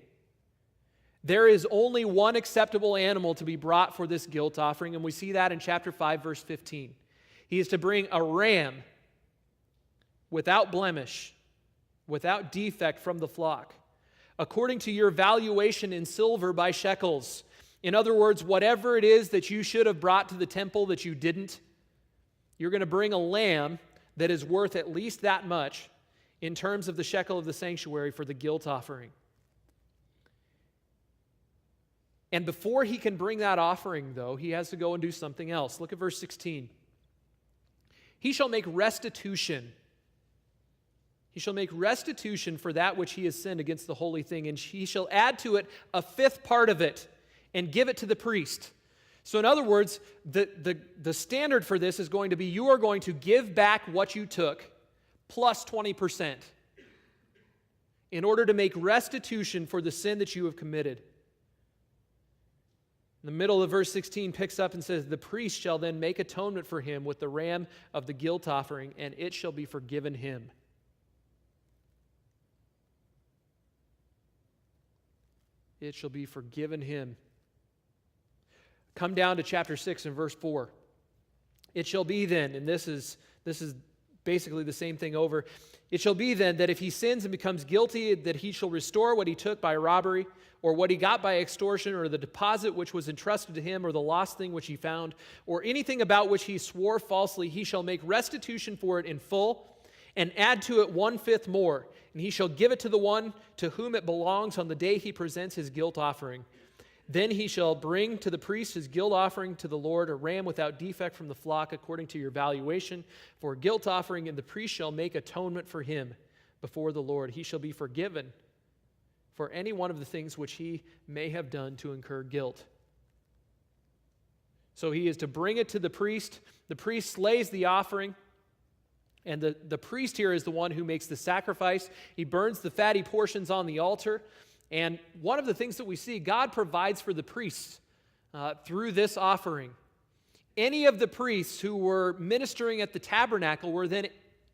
There is only one acceptable animal to be brought for this guilt offering, and we see that in chapter 5, verse 15. He is to bring a ram without blemish, without defect from the flock, according to your valuation in silver by shekels. In other words, whatever it is that you should have brought to the temple that you didn't, you're going to bring a lamb that is worth at least that much in terms of the shekel of the sanctuary for the guilt offering. And before he can bring that offering, though, he has to go and do something else. Look at verse 16. He shall make restitution. He shall make restitution for that which he has sinned against the holy thing, and he shall add to it a fifth part of it and give it to the priest. So in other words, the standard for this is going to be you are going to give back what you took plus 20% in order to make restitution for the sin that you have committed. The middle of verse 16 picks up and says, the priest shall then make atonement for him with the ram of the guilt offering, and it shall be forgiven him. It shall be forgiven him. Come down to chapter 6 and verse 4. It shall be then, and this is basically the same thing over. It shall be then that if he sins and becomes guilty, that he shall restore what he took by robbery, or what he got by extortion, or the deposit which was entrusted to him, or the lost thing which he found, or anything about which he swore falsely. He shall make restitution for it in full, and add to it 1/5 more, and he shall give it to the one to whom it belongs on the day he presents his guilt offering. Then he shall bring to the priest his guilt offering to the Lord, a ram without defect from the flock, according to your valuation, for a guilt offering, and the priest shall make atonement for him before the Lord. He shall be forgiven for any one of the things which he may have done to incur guilt. So he is to bring it to the priest. The priest slays the offering. And the priest here is the one who makes the sacrifice. He burns the fatty portions on the altar. And one of the things that we see, God provides for the priests through this offering. Any of the priests who were ministering at the tabernacle were then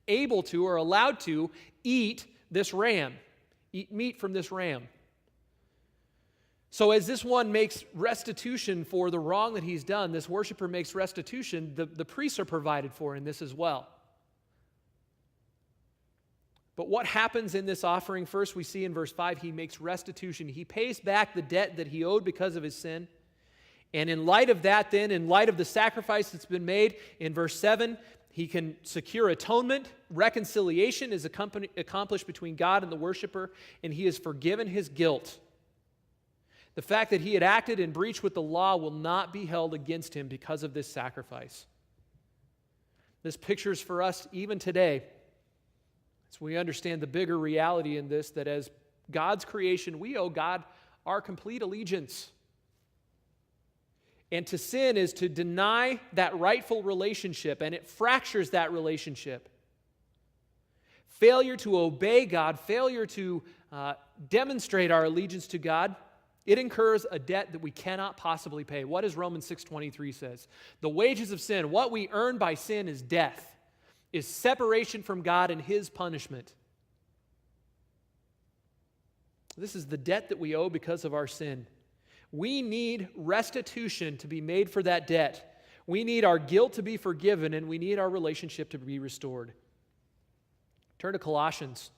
able to or allowed to eat this ram, eat meat from this ram. So as this one makes restitution for the wrong that he's done, this worshiper makes restitution, the priests are provided for in this as well. But what happens in this offering? First, we see in verse 5, he makes restitution. He pays back the debt that he owed because of his sin. And in light of that then, in light of the sacrifice that's been made, in verse 7, he can secure atonement. Reconciliation is accomplished between God and the worshiper, and he is forgiven his guilt. The fact that he had acted in breach with the law will not be held against him because of this sacrifice. This pictures for us even today So we understand the bigger reality in this, that as God's creation, we owe God our complete allegiance. And to sin is to deny that rightful relationship, and it fractures that relationship. Failure to obey God, failure to demonstrate our allegiance to God, it incurs a debt that we cannot possibly pay. What does Romans 6:23 says? The wages of sin, what we earn by sin is death, is separation from God and His punishment. This is the debt that we owe because of our sin. We need restitution to be made for that debt. We need our guilt to be forgiven, and we need our relationship to be restored. Turn to Colossians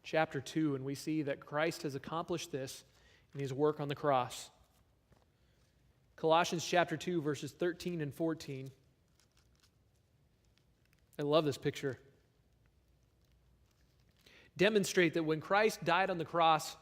chapter 2, and we see that Christ has accomplished this in His work on the cross. Colossians chapter 2, verses 13 and 14. I love this picture. Demonstrate that when Christ died on the cross,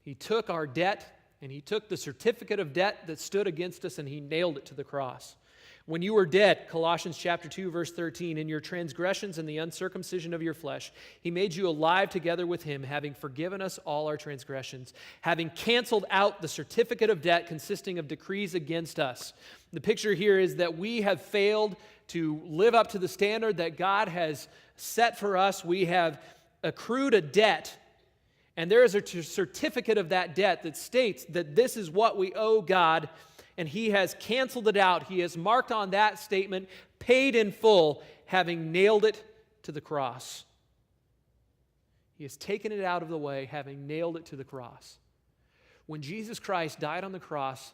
He took our debt, and He took the certificate of debt that stood against us, and He nailed it to the cross. When you were dead, Colossians chapter 2, verse 13, in your transgressions and the uncircumcision of your flesh, He made you alive together with Him, having forgiven us all our transgressions, having canceled out the certificate of debt consisting of decrees against us. The picture here is that we have failed to live up to the standard that God has set for us. We have accrued a debt, and there is a certificate of that debt that states that this is what we owe God, and He has canceled it out. He has marked on that statement, paid in full, having nailed it to the cross. He has taken it out of the way, having nailed it to the cross. When Jesus Christ died on the cross,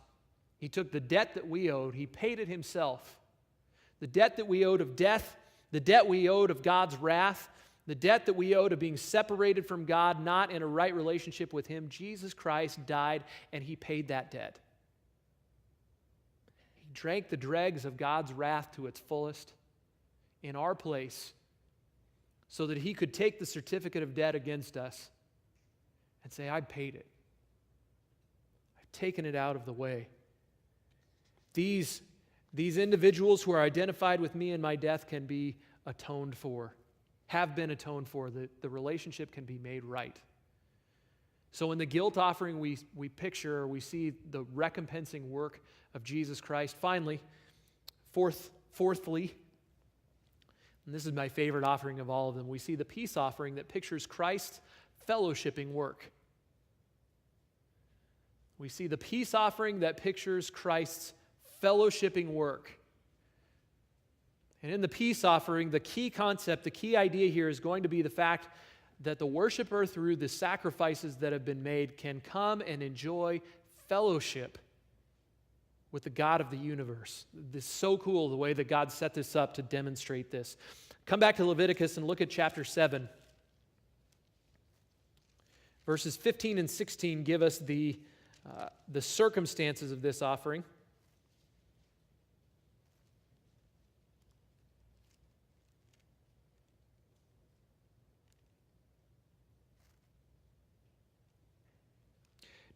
He took the debt that we owed, He paid it Himself. The debt that we owed of death, the debt we owed of God's wrath, the debt that we owe to being separated from God, not in a right relationship with Him, Jesus Christ died and He paid that debt. He drank the dregs of God's wrath to its fullest in our place so that He could take the certificate of debt against us and say, I paid it. I've taken it out of the way. These individuals who are identified with me in my death can be atoned for. Have been atoned for, the relationship can be made right. So in the guilt offering, we picture, or we see the recompensing work of Jesus Christ. Finally, fourthly, and this is my favorite offering of all of them, we see the peace offering that pictures Christ's fellowshipping work. We see the peace offering that pictures Christ's fellowshipping work. And in the peace offering, the key concept, the key idea here is going to be the fact that the worshiper, through the sacrifices that have been made, can come and enjoy fellowship with the God of the universe. This is so cool, the way that God set this up to demonstrate this. Come back to Leviticus and look at chapter 7. Verses 15 and 16 give us the circumstances of this offering.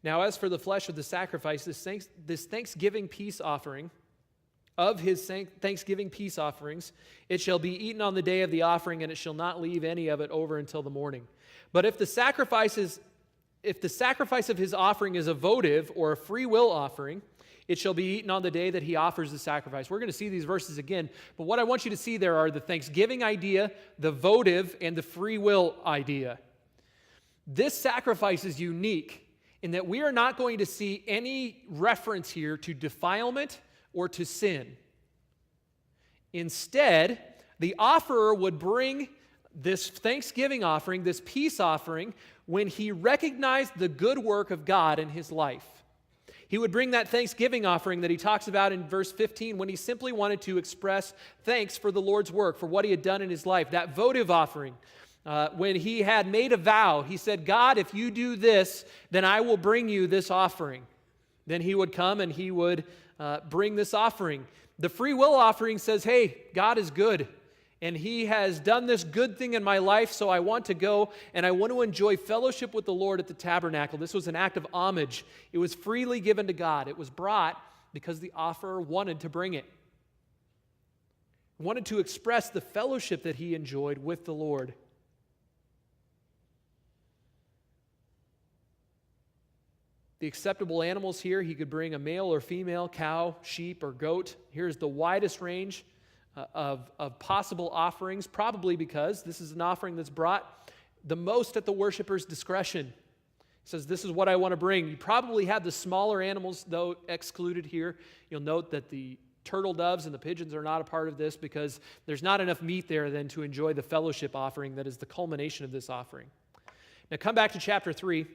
Now, as for the flesh of the sacrifice, this Thanksgiving peace offering, of his Thanksgiving peace offerings, it shall be eaten on the day of the offering, and it shall not leave any of it over until the morning. But if the sacrifice of his offering is a votive or a free will offering, it shall be eaten on the day that he offers the sacrifice. We're going to see these verses again, but what I want you to see there are the Thanksgiving idea, the votive, and the free will idea. This sacrifice is unique in that we are not going to see any reference here to defilement or to sin. Instead, the offerer would bring this Thanksgiving offering, this peace offering, when he recognized the good work of God in his life. He would bring that Thanksgiving offering that he talks about in verse 15 when he simply wanted to express thanks for the Lord's work, for what he had done in his life. That votive offering, when he had made a vow, he said, God, if you do this, then I will bring you this offering. Then he would come and he would bring this offering. The free will offering says, hey, God is good, and he has done this good thing in my life, so I want to go and I want to enjoy fellowship with the Lord at the tabernacle. This was an act of homage. It was freely given to God. It was brought because the offerer wanted to bring it. He wanted to express the fellowship that he enjoyed with the Lord. The acceptable animals here, he could bring a male or female, cow, sheep, or goat. Here's the widest range of possible offerings, probably because this is an offering that's brought the most at the worshiper's discretion. He says, this is what I want to bring. You probably have the smaller animals, though, excluded here. You'll note that the turtle doves and the pigeons are not a part of this because there's not enough meat there then to enjoy the fellowship offering that is the culmination of this offering. Now come back to chapter 3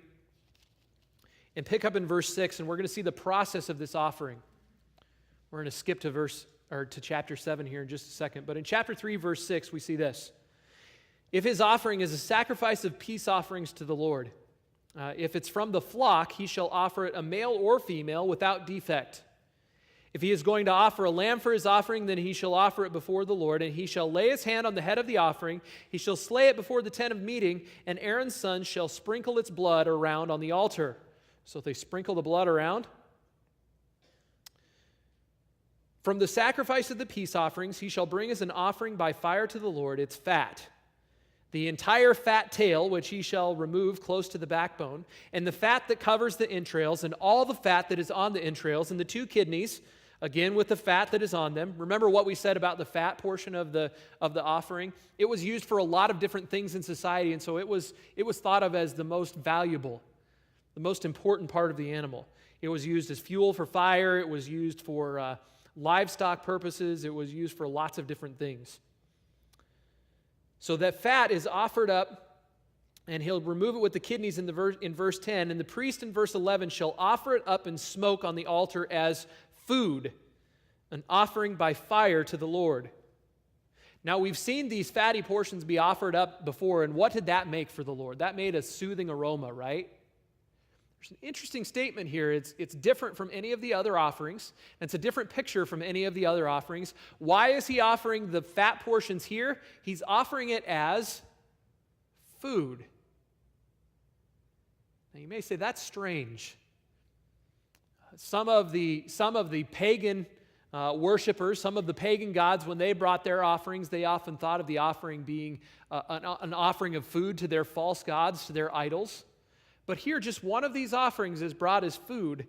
and pick up in verse 6, and we're going to see the process of this offering. We're going to skip to chapter 7 here in just a second. But in chapter 3, verse 6, we see this. If his offering is a sacrifice of peace offerings to the Lord, if it's from the flock, he shall offer it a male or female without defect. If he is going to offer a lamb for his offering, then he shall offer it before the Lord, and he shall lay his hand on the head of the offering. He shall slay it before the tent of meeting, and Aaron's son shall sprinkle its blood around on the altar. So if they sprinkle the blood around. From the sacrifice of the peace offerings, he shall bring as an offering by fire to the Lord its fat, the entire fat tail, which he shall remove close to the backbone, and the fat that covers the entrails, and all the fat that is on the entrails, and the 2 kidneys, again with the fat that is on them. Remember what we said about the fat portion of the offering? It was used for a lot of different things in society, and so it was thought of as the most valuable, the most important part of the animal. It was used as fuel for fire. It was used for livestock purposes. It was used for lots of different things. So that fat is offered up, and he'll remove it with the kidneys in verse 10. And the priest in verse 11 shall offer it up in smoke on the altar as food, an offering by fire to the Lord. Now, we've seen these fatty portions be offered up before, and what did that make for the Lord? That made a soothing aroma, right? There's an interesting statement here. It's different from any of the other offerings, and it's a different picture from any of the other offerings. Why is he offering the fat portions here? He's offering it as food. Now, you may say, that's strange. Some of the pagan worshipers, some of the pagan gods, when they brought their offerings, they often thought of the offering being an offering of food to their false gods, to their idols. But here, just one of these offerings is brought as food.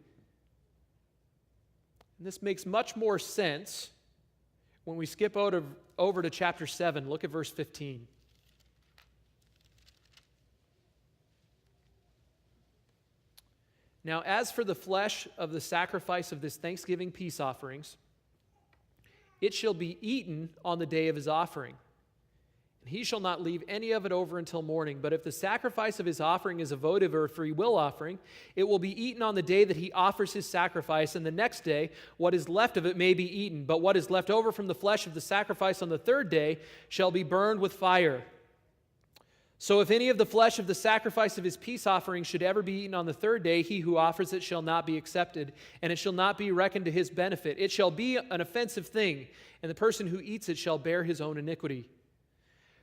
And this makes much more sense when we skip over to chapter 7. Look at verse 15. Now, as for the flesh of the sacrifice of this thanksgiving peace offerings, it shall be eaten on the day of his offering. And he shall not leave any of it over until morning. But if the sacrifice of his offering is a votive or a free will offering, it will be eaten on the day that he offers his sacrifice, and the next day what is left of it may be eaten. But what is left over from the flesh of the sacrifice on the third day shall be burned with fire. So if any of the flesh of the sacrifice of his peace offering should ever be eaten on the third day, he who offers it shall not be accepted, and it shall not be reckoned to his benefit. It shall be an offensive thing, and the person who eats it shall bear his own iniquity.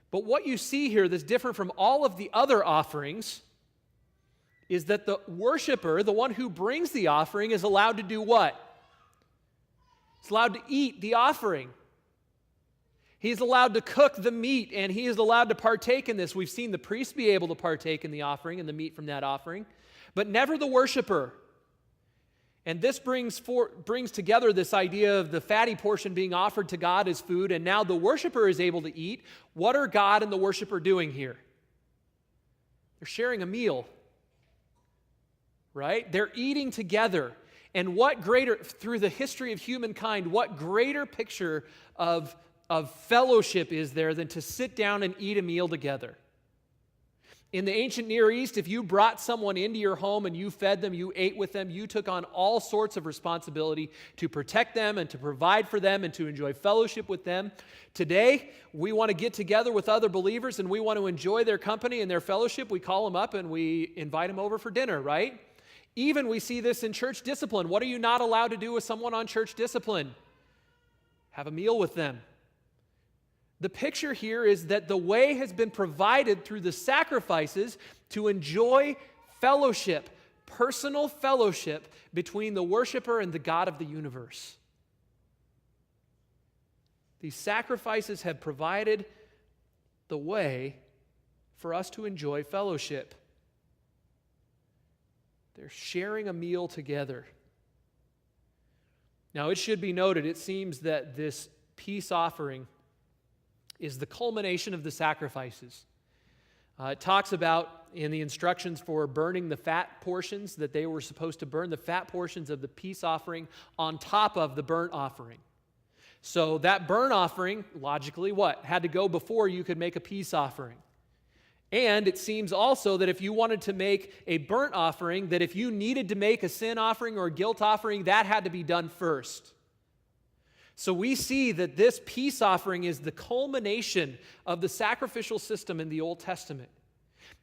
But what you see here that's different from all of the other offerings is that the worshiper, the one who brings the offering, is allowed to do what? He's allowed to eat the offering. He's allowed to cook the meat, and he is allowed to partake in this. We've seen the priest be able to partake in the offering and the meat from that offering, but never the worshiper. And this brings together this idea of the fatty portion being offered to God as food, and now the worshiper is able to eat. What are God and the worshiper doing here? They're sharing a meal, right? They're eating together. And what greater, through the history of humankind, what greater picture of fellowship is there than to sit down and eat a meal together? In the ancient Near East, if you brought someone into your home and you fed them, you ate with them, you took on all sorts of responsibility to protect them and to provide for them and to enjoy fellowship with them. Today, we want to get together with other believers and we want to enjoy their company and their fellowship. We call them up and we invite them over for dinner, right? Even we see this in church discipline. What are you not allowed to do with someone on church discipline? Have a meal with them. The picture here is that the way has been provided through the sacrifices to enjoy fellowship, personal fellowship between the worshiper and the God of the universe. These sacrifices have provided the way for us to enjoy fellowship. They're sharing a meal together. Now, it should be noted, it seems that this peace offering is the culmination of the sacrifices. It talks about in the instructions for burning the fat portions that they were supposed to burn the fat portions of the peace offering on top of the burnt offering. So that burnt offering, logically, what? Had to go before you could make a peace offering. And it seems also that if you wanted to make a burnt offering, that if you needed to make a sin offering or a guilt offering, that had to be done first. So we see that this peace offering is the culmination of the sacrificial system in the Old Testament.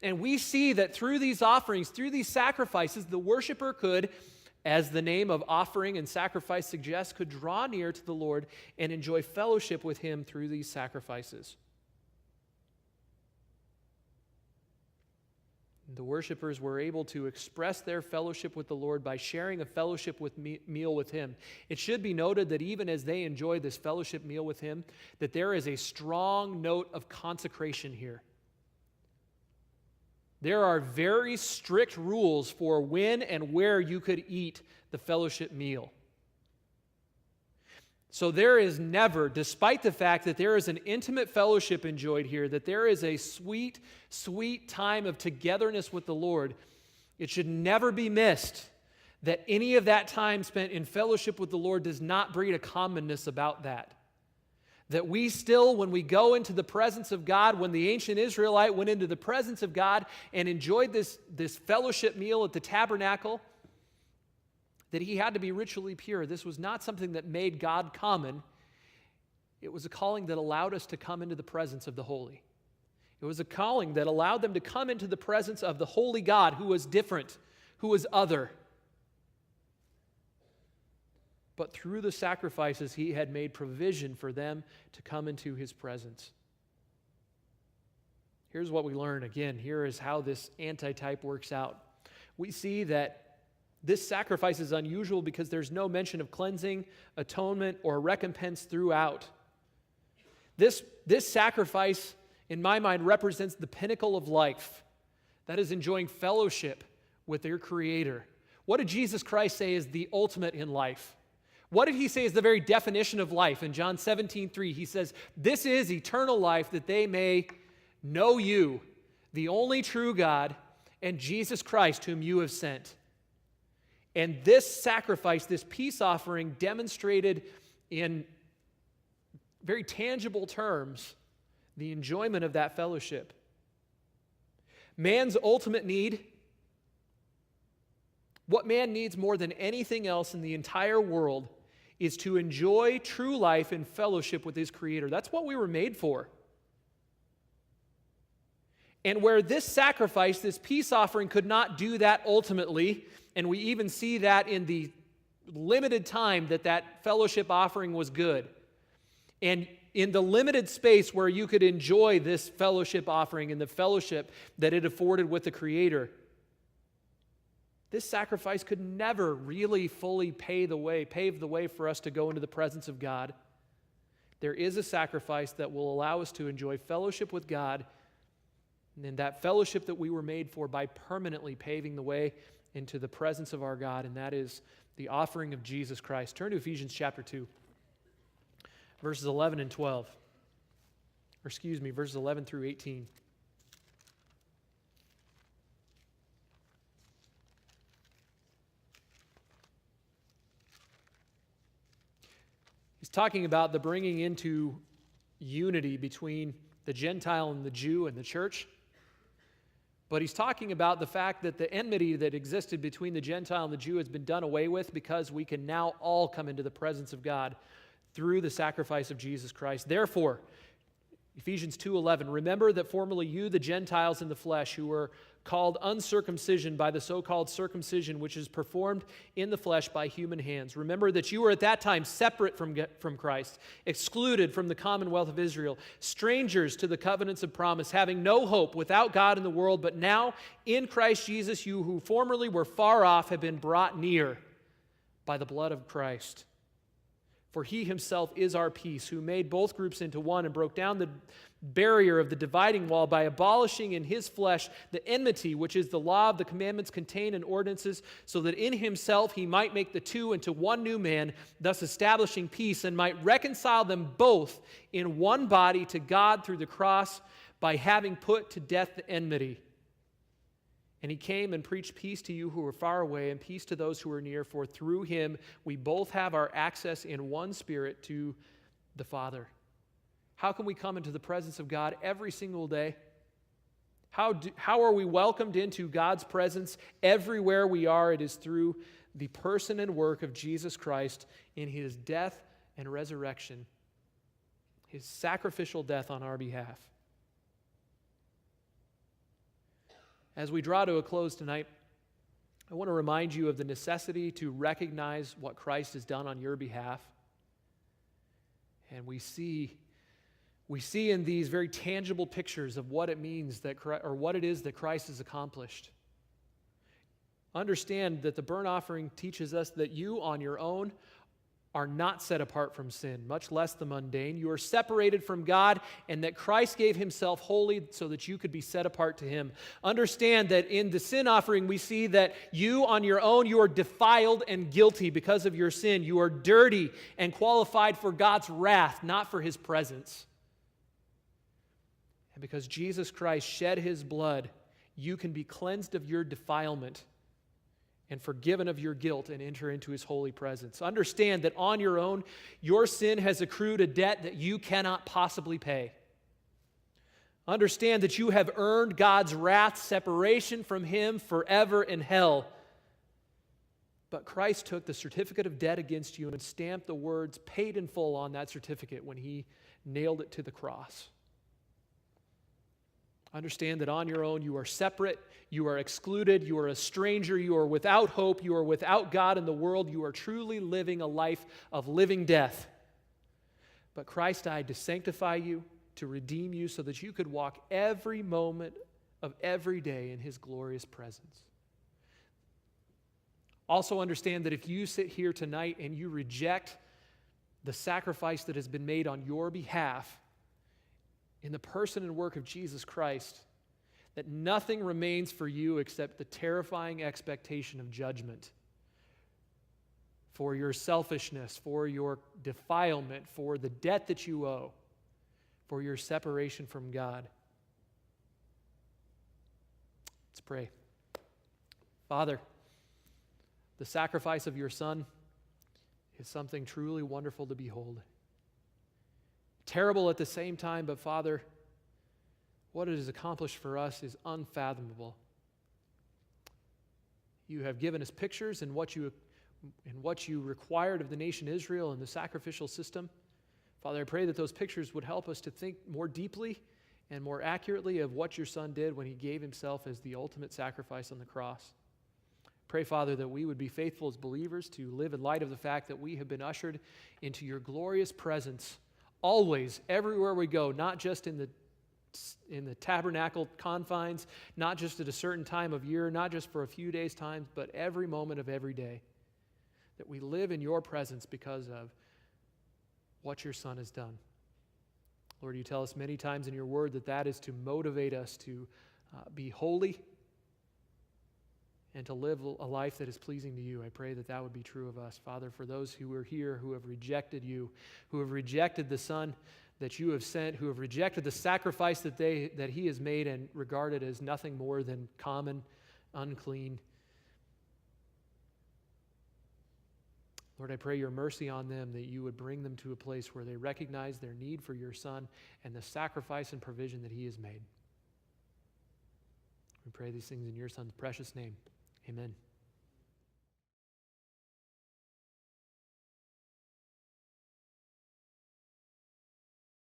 And we see that through these offerings, through these sacrifices, the worshiper could, as the name of offering and sacrifice suggests, could draw near to the Lord and enjoy fellowship with Him through these sacrifices. The worshipers were able to express their fellowship with the Lord by sharing a fellowship meal with Him. It should be noted that even as they enjoy this fellowship meal with Him, that there is a strong note of consecration here. There are very strict rules for when and where you could eat the fellowship meal. So there is never, despite the fact that there is an intimate fellowship enjoyed here, that there is a sweet, sweet time of togetherness with the Lord, it should never be missed that any of that time spent in fellowship with the Lord does not breed a commonness about that. That we still, when we go into the presence of God, when the ancient Israelite went into the presence of God and enjoyed this fellowship meal at the tabernacle, that he had to be ritually pure. This was not something that made God common. It was a calling that allowed us to come into the presence of the holy. It was a calling that allowed them to come into the presence of the holy God who was different, who was other. But through the sacrifices, he had made provision for them to come into his presence. Here's what we learn. Again, here is how this antitype works out. We see that this sacrifice is unusual because there's no mention of cleansing, atonement, or recompense throughout. This sacrifice, in my mind, represents the pinnacle of life. That is enjoying fellowship with your Creator. What did Jesus Christ say is the ultimate in life? What did he say is the very definition of life? In John 17:3, he says, "This is eternal life, that they may know you, the only true God, and Jesus Christ, whom you have sent." And this sacrifice, this peace offering, demonstrated in very tangible terms the enjoyment of that fellowship. Man's ultimate need, what man needs more than anything else in the entire world, is to enjoy true life in fellowship with his Creator. That's what we were made for. And where this sacrifice, this peace offering, could not do that ultimately, and we even see that in the limited time that fellowship offering was good. And in the limited space where you could enjoy this fellowship offering and the fellowship that it afforded with the Creator, this sacrifice could never really fully pave the way for us to go into the presence of God. There is a sacrifice that will allow us to enjoy fellowship with God, and that fellowship that we were made for by permanently paving the way into the presence of our God, and that is the offering of Jesus Christ. Turn to Ephesians chapter 2, verses 11 and 12. Verses 11 through 18. He's talking about the bringing into unity between the Gentile and the Jew and the church. But he's talking about the fact that the enmity that existed between the Gentile and the Jew has been done away with because we can now all come into the presence of God through the sacrifice of Jesus Christ. Therefore, Ephesians 2:11, remember that formerly you, the Gentiles in the flesh, who were called uncircumcision by the so-called circumcision which is performed in the flesh by human hands. Remember that you were at that time separate from Christ, excluded from the commonwealth of Israel, strangers to the covenants of promise, having no hope, without God in the world, but now in Christ Jesus, you who formerly were far off have been brought near by the blood of Christ. For he himself is our peace, who made both groups into one and broke down the barrier of the dividing wall by abolishing in his flesh the enmity, which is the law of the commandments contained in ordinances, so that in himself he might make the two into one new man, thus establishing peace, and might reconcile them both in one body to God through the cross, by having put to death the enmity. And he came and preached peace to you who were far away and peace to those who are near, for through him we both have our access in one Spirit to the Father. How can we come into the presence of God every single day? How are we welcomed into God's presence everywhere we are? It is through the person and work of Jesus Christ in his death and resurrection, his sacrificial death on our behalf. As we draw to a close tonight, I want to remind you of the necessity to recognize what Christ has done on your behalf. And we see in these very tangible pictures of what it means what it is that Christ has accomplished. Understand that the burnt offering teaches us that you on your own are not set apart from sin, much less the mundane. You are separated from God, and that Christ gave himself wholly so that you could be set apart to him. Understand that in the sin offering, we see that you on your own, you are defiled and guilty because of your sin. You are dirty and qualified for God's wrath, not for his presence. And because Jesus Christ shed his blood, you can be cleansed of your defilement and forgiven of your guilt and enter into his holy presence. Understand that on your own, your sin has accrued a debt that you cannot possibly pay. Understand that you have earned God's wrath, separation from him forever in hell. But Christ took the certificate of debt against you and stamped the words paid in full on that certificate when he nailed it to the cross. Understand that on your own you are separate, you are excluded, you are a stranger, you are without hope, you are without God in the world, you are truly living a life of living death. But Christ died to sanctify you, to redeem you, so that you could walk every moment of every day in his glorious presence. Also understand that if you sit here tonight and you reject the sacrifice that has been made on your behalf, in the person and work of Jesus Christ, that nothing remains for you except the terrifying expectation of judgment for your selfishness, for your defilement, for the debt that you owe, for your separation from God. Let's pray. Father, the sacrifice of your Son is something truly wonderful to behold. Terrible at the same time, but Father, what it has accomplished for us is unfathomable. You have given us pictures in what you required of the nation Israel and the sacrificial system. Father, I pray that those pictures would help us to think more deeply and more accurately of what your Son did when he gave himself as the ultimate sacrifice on the cross. Pray, Father, that we would be faithful as believers to live in light of the fact that we have been ushered into your glorious presence always, everywhere we go, not just in the tabernacle confines, not just at a certain time of year, not just for a few days' time, but every moment of every day. That we live in your presence because of what your Son has done. Lord, you tell us many times in your word that is to motivate us to be holy and to live a life that is pleasing to you. I pray that would be true of us. Father, for those who are here who have rejected you, who have rejected the Son that you have sent, who have rejected the sacrifice that he has made and regarded as nothing more than common, unclean. Lord, I pray your mercy on them, that you would bring them to a place where they recognize their need for your Son and the sacrifice and provision that he has made. We pray these things in your Son's precious name. Amen.